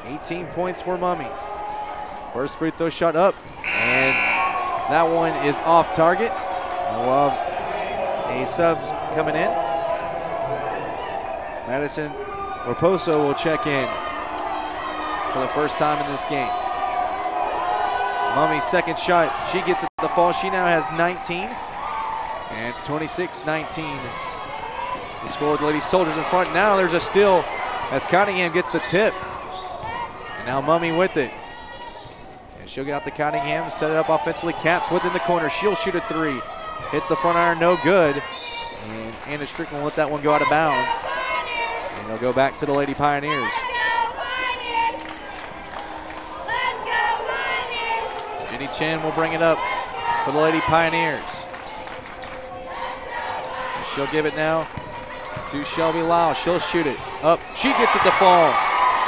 $18 points for Mummy. First free throw shot up, and that one is off target. We'll have a subs coming in. Madison Raposo will check in for the first time in this game. Mummy's second shot, she gets it to the fall. She now has 19, and it's 26-19. The score with the Lady Soldiers in front. Now there's a steal as Cunningham gets the tip. And now Mummy with it. And she'll get out to Cunningham, set it up offensively. Capps within the corner. She'll shoot a 3. Hits the front iron, no good. And Anna Strickland will let that one go out of bounds. And they'll go back to the Lady Pioneers. Jenny Chen will bring it up for the Lady Pioneers. And she'll give it now to Shelby Lyle. She'll shoot it up. She gets it to fall.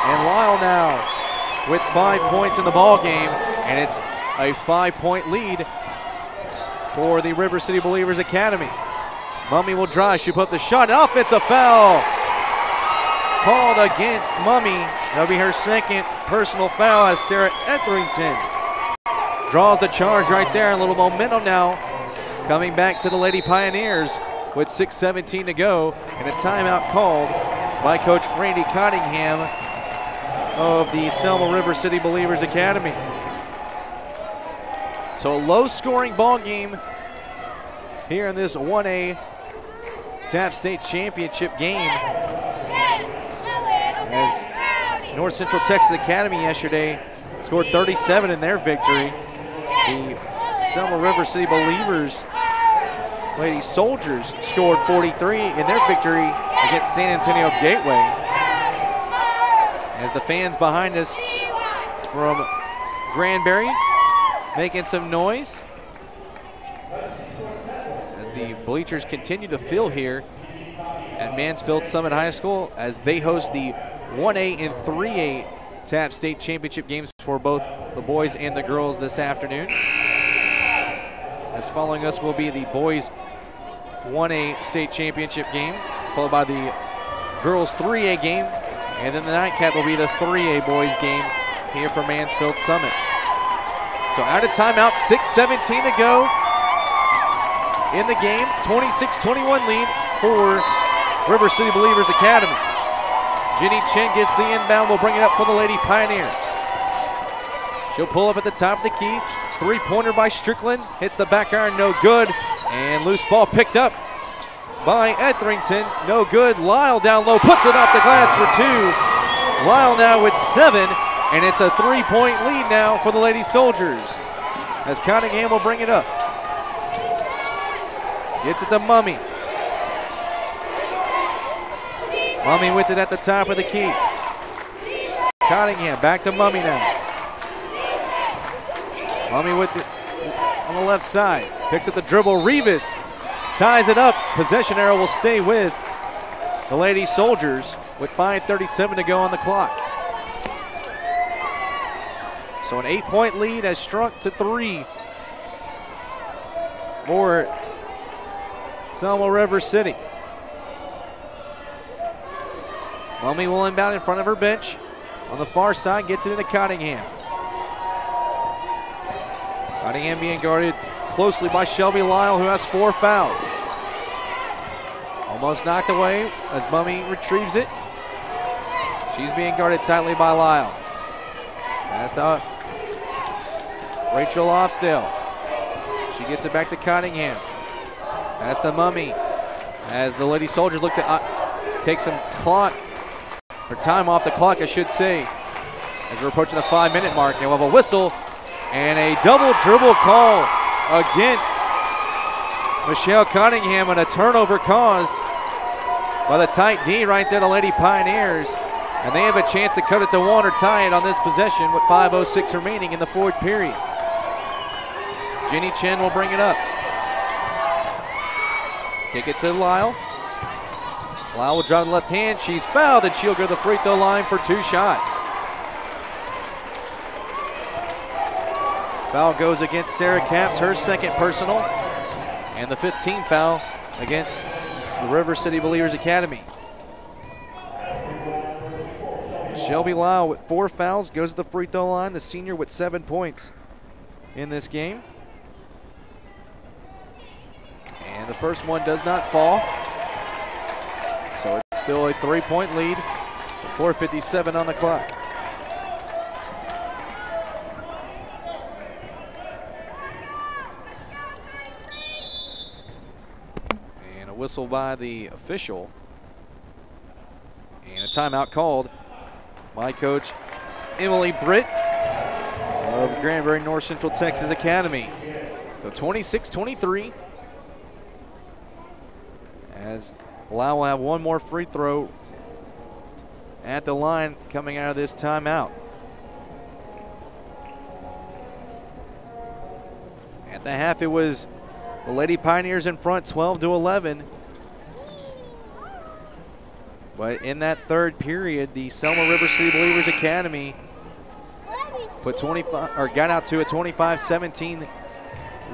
And Lyle now with 5 points in the ball game, and it's a 5-point lead for the River City Believers Academy. Mummy will drive. She put up the shot. An offensive foul called against Mummy. That'll be her second personal foul as Sarah Etherington draws the charge right there. A little momentum now coming back to the Lady Pioneers with 6:17 to go, and a timeout called by Coach Randy Cottingham of the Selma River City Believers Academy. So a low-scoring ball game here in this 1A TAPPS State Championship game, as North Central Texas Academy yesterday scored 37 in their victory. The Selma River City Believers Lady Soldiers scored 43 in their victory against San Antonio Gateway. As the fans behind us from Granbury making some noise as the bleachers continue to fill here at Mansfield Summit High School as they host the 1A and 3A TAPPS State Championship games for both the boys and the girls this afternoon. As following us will be the boys 1A state championship game, followed by the girls 3A game, and then the nightcap will be the 3A boys game here for Mansfield Summit. So out of timeout, 6:17 to go in the game, 26-21 lead for River City Believers Academy. Jenny Chen gets the inbound, will bring it up for the Lady Pioneers. She'll pull up at the top of the key. Three-pointer by Strickland, hits the back iron, no good. And loose ball picked up by Etherington, no good. Lyle down low, puts it off the glass for two. Lyle now with 7, and it's a 3-point lead now for the Lady Soldiers. As Cottingham will bring it up. Gets it to Mummy. Mummy with it at the top of the key. Cottingham back to Mummy now. Mummy with it on the left side. Picks up the dribble. Rivas ties it up. Possession arrow will stay with the Lady Soldiers with 5:37 to go on the clock. So an 8-point lead has shrunk to 3 for Selma River City. Mummy will inbound in front of her bench. On the far side, gets it into Cottingham. Cottingham being guarded closely by Shelby Lyle, who has 4 fouls. Almost knocked away as Mummy retrieves it. She's being guarded tightly by Lyle. Pass to Rachel Lofsdale. She gets it back to Cottingham. Pass to Mummy as the Lady Soldiers look to take some clock, or time off the clock, I should say, as we're approaching the 5-minute mark. And we'll have a whistle and a double dribble call against Michelle Cottingham, and a turnover caused by the tight D right there, the Lady Pioneers. And they have a chance to cut it to 1 or tie it on this possession with 5:06 remaining in the 4th period. Jenny Chen will bring it up. Kick it to Lyle. Lyle will drive the left hand. She's fouled, and she'll go to the free throw line for 2 shots. Foul goes against Sarah Capps, her 2nd personal, and the 15th foul against the River City Believers Academy. Shelby Lyle with 4 fouls goes to the free throw line, the senior with 7 points in this game. And the first one does not fall. So it's still a 3-point lead, 4:57 on the clock. And a whistle by the official. And a timeout called by Coach Emily Britt of Granbury North Central Texas Academy. So 26-23. As Lyle will have one more free throw at the line coming out of this timeout. At the half, it was the Lady Pioneers in front, 12-11. But in that third period, the Selma River City Believers Academy put 25 or got out to a 25-17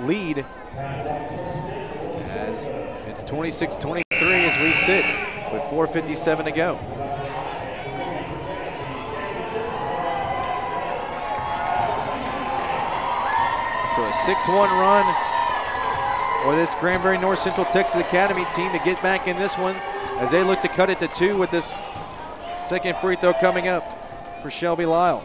lead. As it's 26-23 as we sit with 4:57 to go. So a 6-1 run for this Granbury North Central Texas Academy team to get back in this one as they look to cut it to 2 with this second free throw coming up for Shelby Lyle.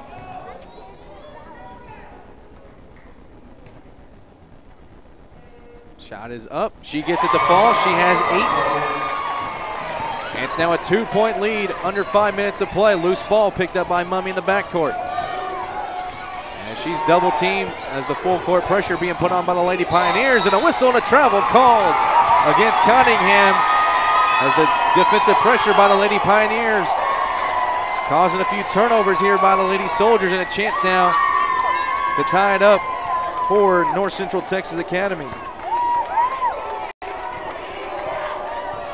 Shot is up. She gets it to fall. She has 8. And it's now a 2-point lead under 5 minutes of play. Loose ball picked up by Mummy in the backcourt. And she's double teamed as the full court pressure being put on by the Lady Pioneers, and a whistle and a travel called against Cottingham as the defensive pressure by the Lady Pioneers causing a few turnovers here by the Lady Soldiers, and a chance now to tie it up for North Central Texas Academy.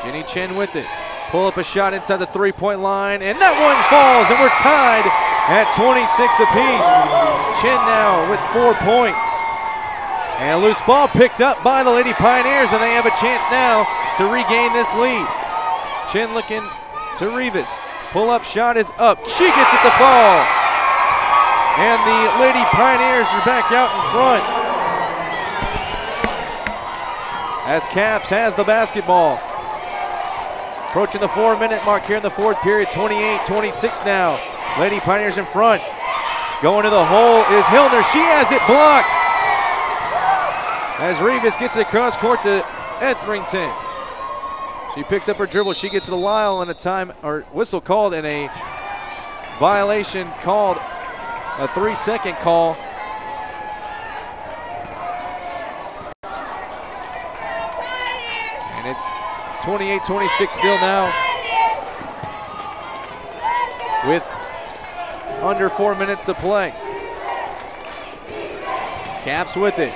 Jenny Chen with it. Pull up a shot inside the 3-point line, and that one falls, and we're tied at 26 apiece. Chen now with 4 points. And a loose ball picked up by the Lady Pioneers, and they have a chance now to regain this lead. Chen looking to Rivas. Pull-up shot is up. She gets it to fall. And the Lady Pioneers are back out in front as TAPPS has the basketball. Approaching the 4-minute mark here in the fourth period, 28-26 now. Lady Pioneers in front. Going to the hole is Hillner. She has it blocked as Rivas gets it across court to Etherington. She picks up her dribble. She gets to Lyle, and a time or whistle called, and a violation called, a 3-second call. And it's 28-26 still now with under 4 minutes to play. Caps with it.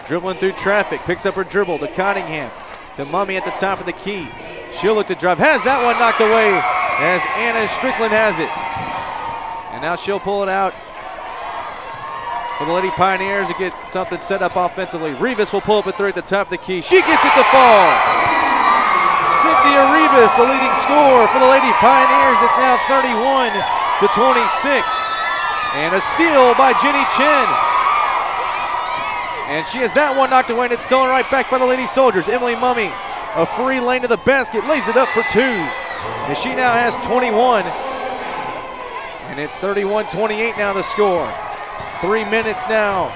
Dribbling through traffic. Picks up her dribble to Cottingham. To Mummy at the top of the key. She'll look to drive. Has that one knocked away as Anna Strickland has it. And now she'll pull it out for the Lady Pioneers to get something set up offensively. Rivas will pull up a 3 at the top of the key. She gets it to fall. Cynthia Rivas, the leading scorer for the Lady Pioneers. It's now 31-26. And a steal by Jenny Chen. And she has that one knocked away, and it's stolen right back by the Lady Soldiers. Emily Mummy, a free lane to the basket, lays it up for 2. And she now has 21. And it's 31-28 now the score. 3 minutes now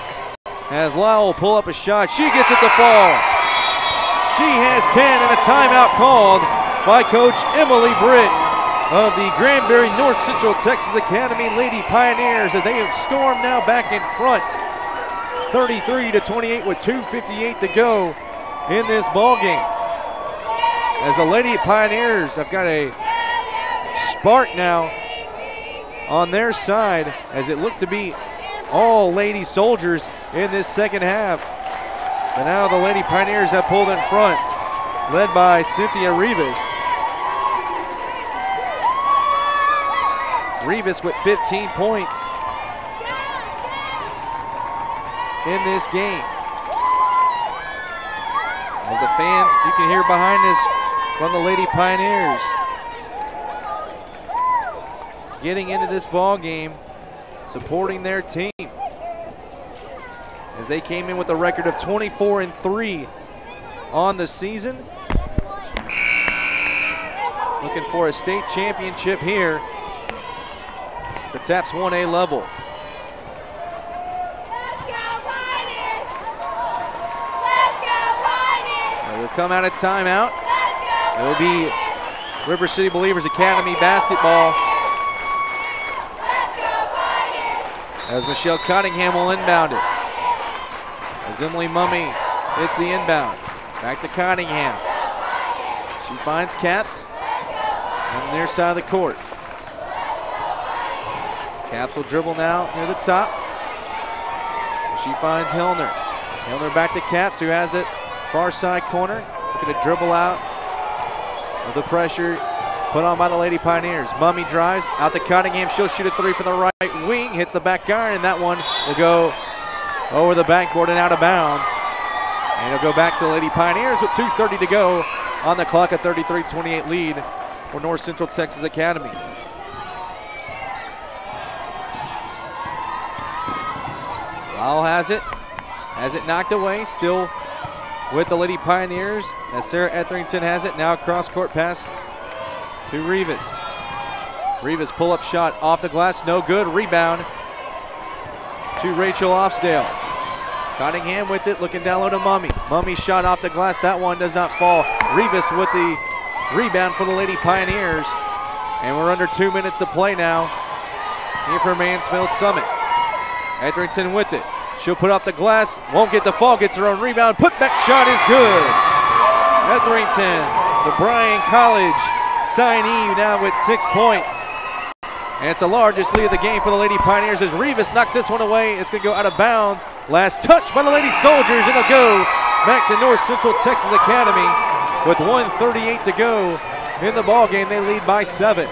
as Lyle will pull up a shot. She gets it to fall. She has 10, and a timeout called by Coach Emily Britt of the Granbury North Central Texas Academy Lady Pioneers, as they have stormed now back in front. 33-28 with 2:58 to go in this ball game. As the Lady Pioneers have got a spark now on their side, as it looked to be all Lady Soldiers in this second half. But now the Lady Pioneers have pulled in front, led by Cynthia Rivas. Rivas with 15 points in this game. As the fans, you can hear behind us from the Lady Pioneers, getting into this ball game, supporting their team, as they came in with a record of 24-3 on the season. Looking for a state championship here at the TAPPS 1A level. We'll come out of timeout. It will be River City Believers Academy basketball, as Michelle Cottingham will inbound it. As Emily Mummy hits the inbound. Back to Cottingham. She finds Caps on the near side of the court. Caps will dribble now near the top. She finds Hillner. Hillner back to Caps, who has it far side corner. Looking to dribble out of the pressure put on by the Lady Pioneers. Mummy drives out to Cunningham. She'll shoot a three from the right wing. Hits the back iron, and that one will go over the backboard and out of bounds. And it'll go back to the Lady Pioneers with 2:30 to go on the clock, a 33-28 lead for North Central Texas Academy. Lyle has it knocked away, still with the Lady Pioneers as Sarah Etherington has it. Now cross court pass to Rivas. Rivas pull-up shot off the glass, no good. Rebound to Rachel Offsdale. Cunningham with it, looking down low to Mummy. Mummy shot off the glass, that one does not fall. Rivas with the rebound for the Lady Pioneers. And we're under 2 minutes to play now here for Mansfield Summit. Etherington with it. She'll put up the glass, won't get the fall, gets her own rebound. Put-back shot is good. Etherington, the Bryan College signee, now with 6 points. And it's the largest lead of the game for the Lady Pioneers as Rivas knocks this one away. It's going to go out of bounds. Last touch by the Lady Soldiers, and it'll go back to North Central Texas Academy with 1:38 to go in the ball game. They lead by 7.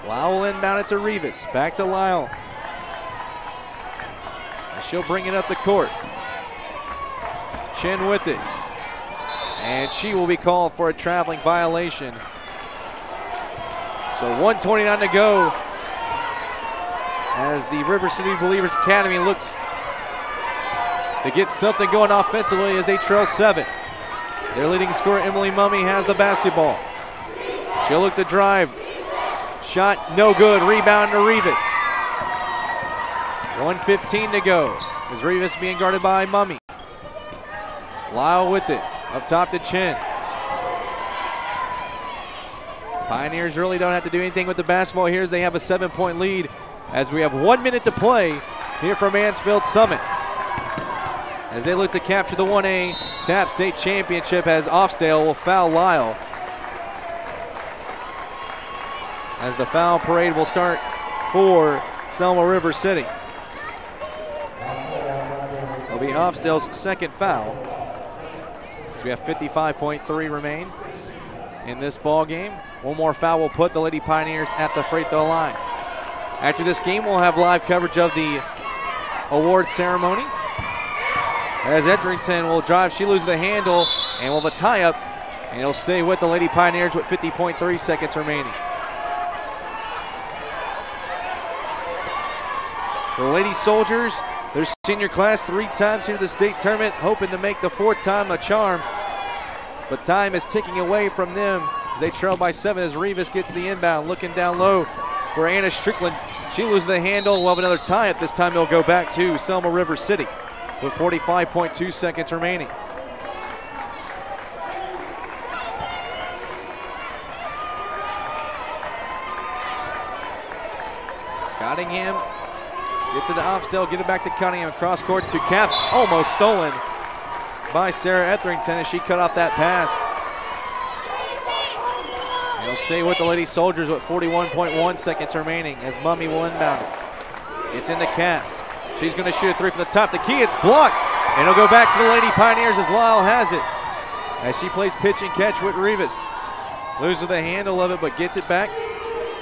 Lyle will inbound it to Rivas. Back to Lyle. And she'll bring it up the court. Chin with it. And she will be called for a traveling violation. So 1:29 to go as the River City Believers Academy looks to get something going offensively as they trail 7. Their leading scorer, Emily Mummy, has the basketball. She'll look to drive. Shot no good. Rebound to Rivas. 1:15 to go as Rivas being guarded by Mummy. Lyle with it. Up top to Chin. Pioneers really don't have to do anything with the basketball here as they have a 7-point lead as we have 1 minute to play here from Mansfield Summit. As they look to capture the 1A TAPPS State Championship as Offsdale will foul Lyle. As the foul parade will start for Selma River City. It'll be Offsdale's second foul. We have 55.3 remain in this ball game. One more foul will put the Lady Pioneers at the free throw line. After this game, we'll have live coverage of the award ceremony. As Etherington will drive, she loses the handle and will have a tie-up, and it'll stay with the Lady Pioneers with 50.3 seconds remaining. The Lady Soldiers, their senior class 3 times here at the state tournament, hoping to make the 4th time a charm. But time is ticking away from them as they trail by 7 as Rivas gets the inbound. Looking down low for Anna Strickland. She loses the handle. We'll have another tie-up. This time they'll go back to Selma River City with 45.2 seconds remaining. Cunningham gets it to Offsdale, get it back to Cunningham, cross court to Caps, almost stolen by Sarah Etherington as she cut off that pass. And he'll stay with the Lady Soldiers with 41.1 seconds remaining as Mummy will inbound it. It's into Caps. She's going to shoot a 3 from the top. The key, it's blocked, and it'll go back to the Lady Pioneers as Lyle has it. As she plays pitch and catch with Rivas. Loses the handle of it, but gets it back.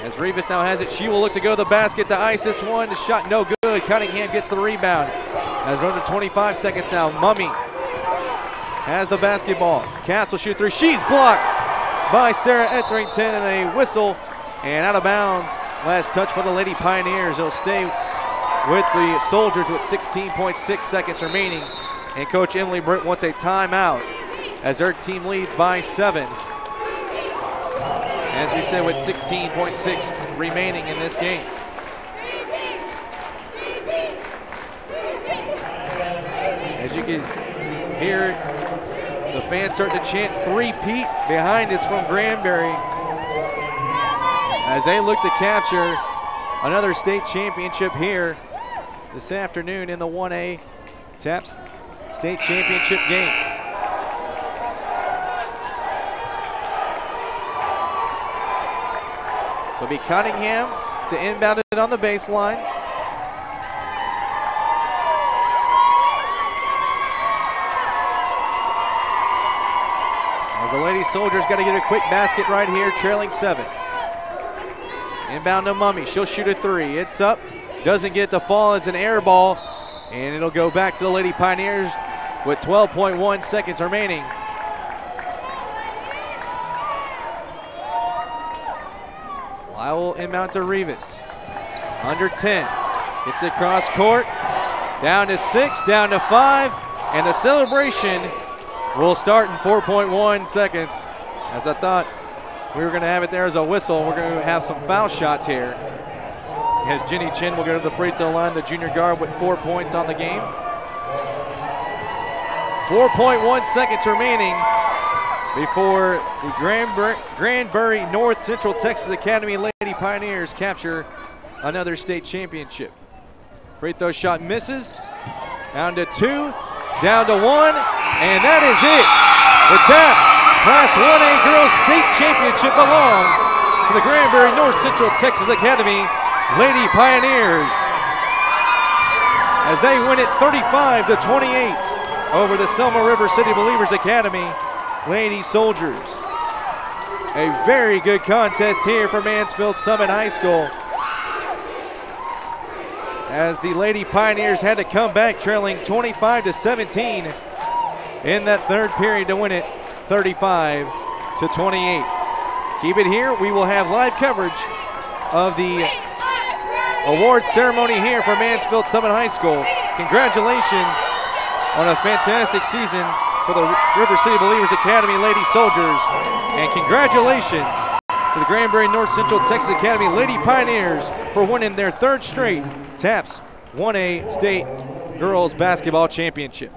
As Rivas now has it, she will look to go to the basket to ice this one. The shot no good. Cunningham gets the rebound. As we're under 25 seconds now, Mummy has the basketball. Caps will shoot 3. She's blocked by Sarah Etherington, and a whistle and out of bounds. Last touch by the Lady Pioneers. It'll stay with the Soldiers with 16.6 seconds remaining. And Coach Emily Britt wants a timeout as her team leads by 7. As we said, with 16.6 remaining in this game. As you can hear, the fans start to chant three-peat behind us from Granbury as they look to capture another state championship here this afternoon in the 1A TAPPS State Championship game. So it'll be Cunningham to inbound it on the baseline. the Lady Soldiers got to get a quick basket right here, trailing 7. Inbound to Mummy. She'll shoot a 3. It's up. Doesn't get the fall. It's an air ball. And it'll go back to the Lady Pioneers with 12.1 seconds remaining. Lyle inbound to Rivas. Under 10. It's across court. Down to 6, down to 5. And the celebration will start in 4.1 seconds. As I thought we were going to have it there as a whistle. We're going to have some foul shots here. As Jenny Chin will go to the free throw line, the junior guard with 4 points on the game. 4.1 seconds remaining before the Granbury North Central Texas Academy Lady Pioneers capture another state championship. Free throw shot misses. Down to 2, down to 1, and that is it. The TAPPS Class 1A Girls State Championship belongs to the Granbury North Central Texas Academy Lady Pioneers as they win it 35-28 over the Selma River City Believers Academy Lady Soldiers. A very good contest here for Mansfield Summit High School, as the Lady Pioneers had to come back trailing 25-17 in that third period to win it 35-28. Keep it here. We will have live coverage of the award ceremony here for Mansfield Summit High School. Congratulations on a fantastic season for the River City Believers Academy Lady Soldiers, and congratulations to the Granbury North Central Texas Academy Lady Pioneers for winning their 3rd straight TAPPS 1A State Girls Basketball Championship.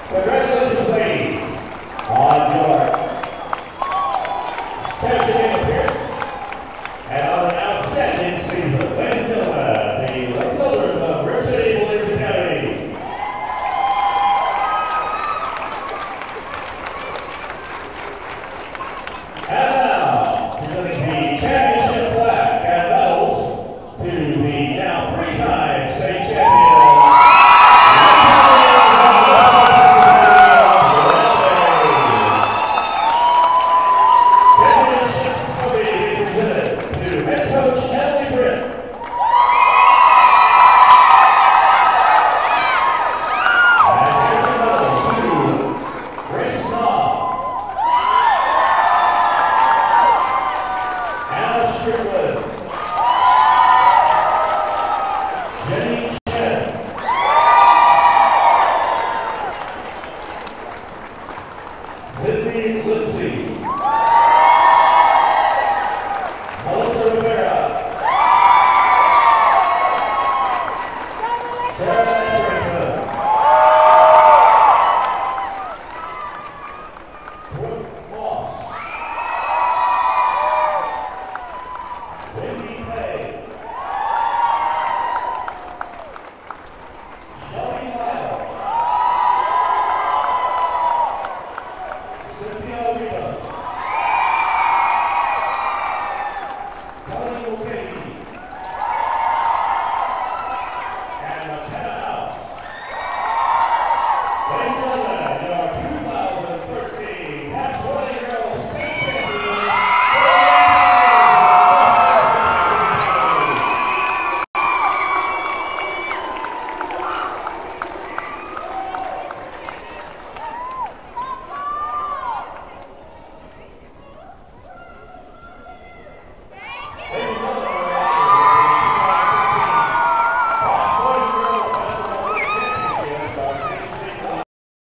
Congratulations, ladies. On your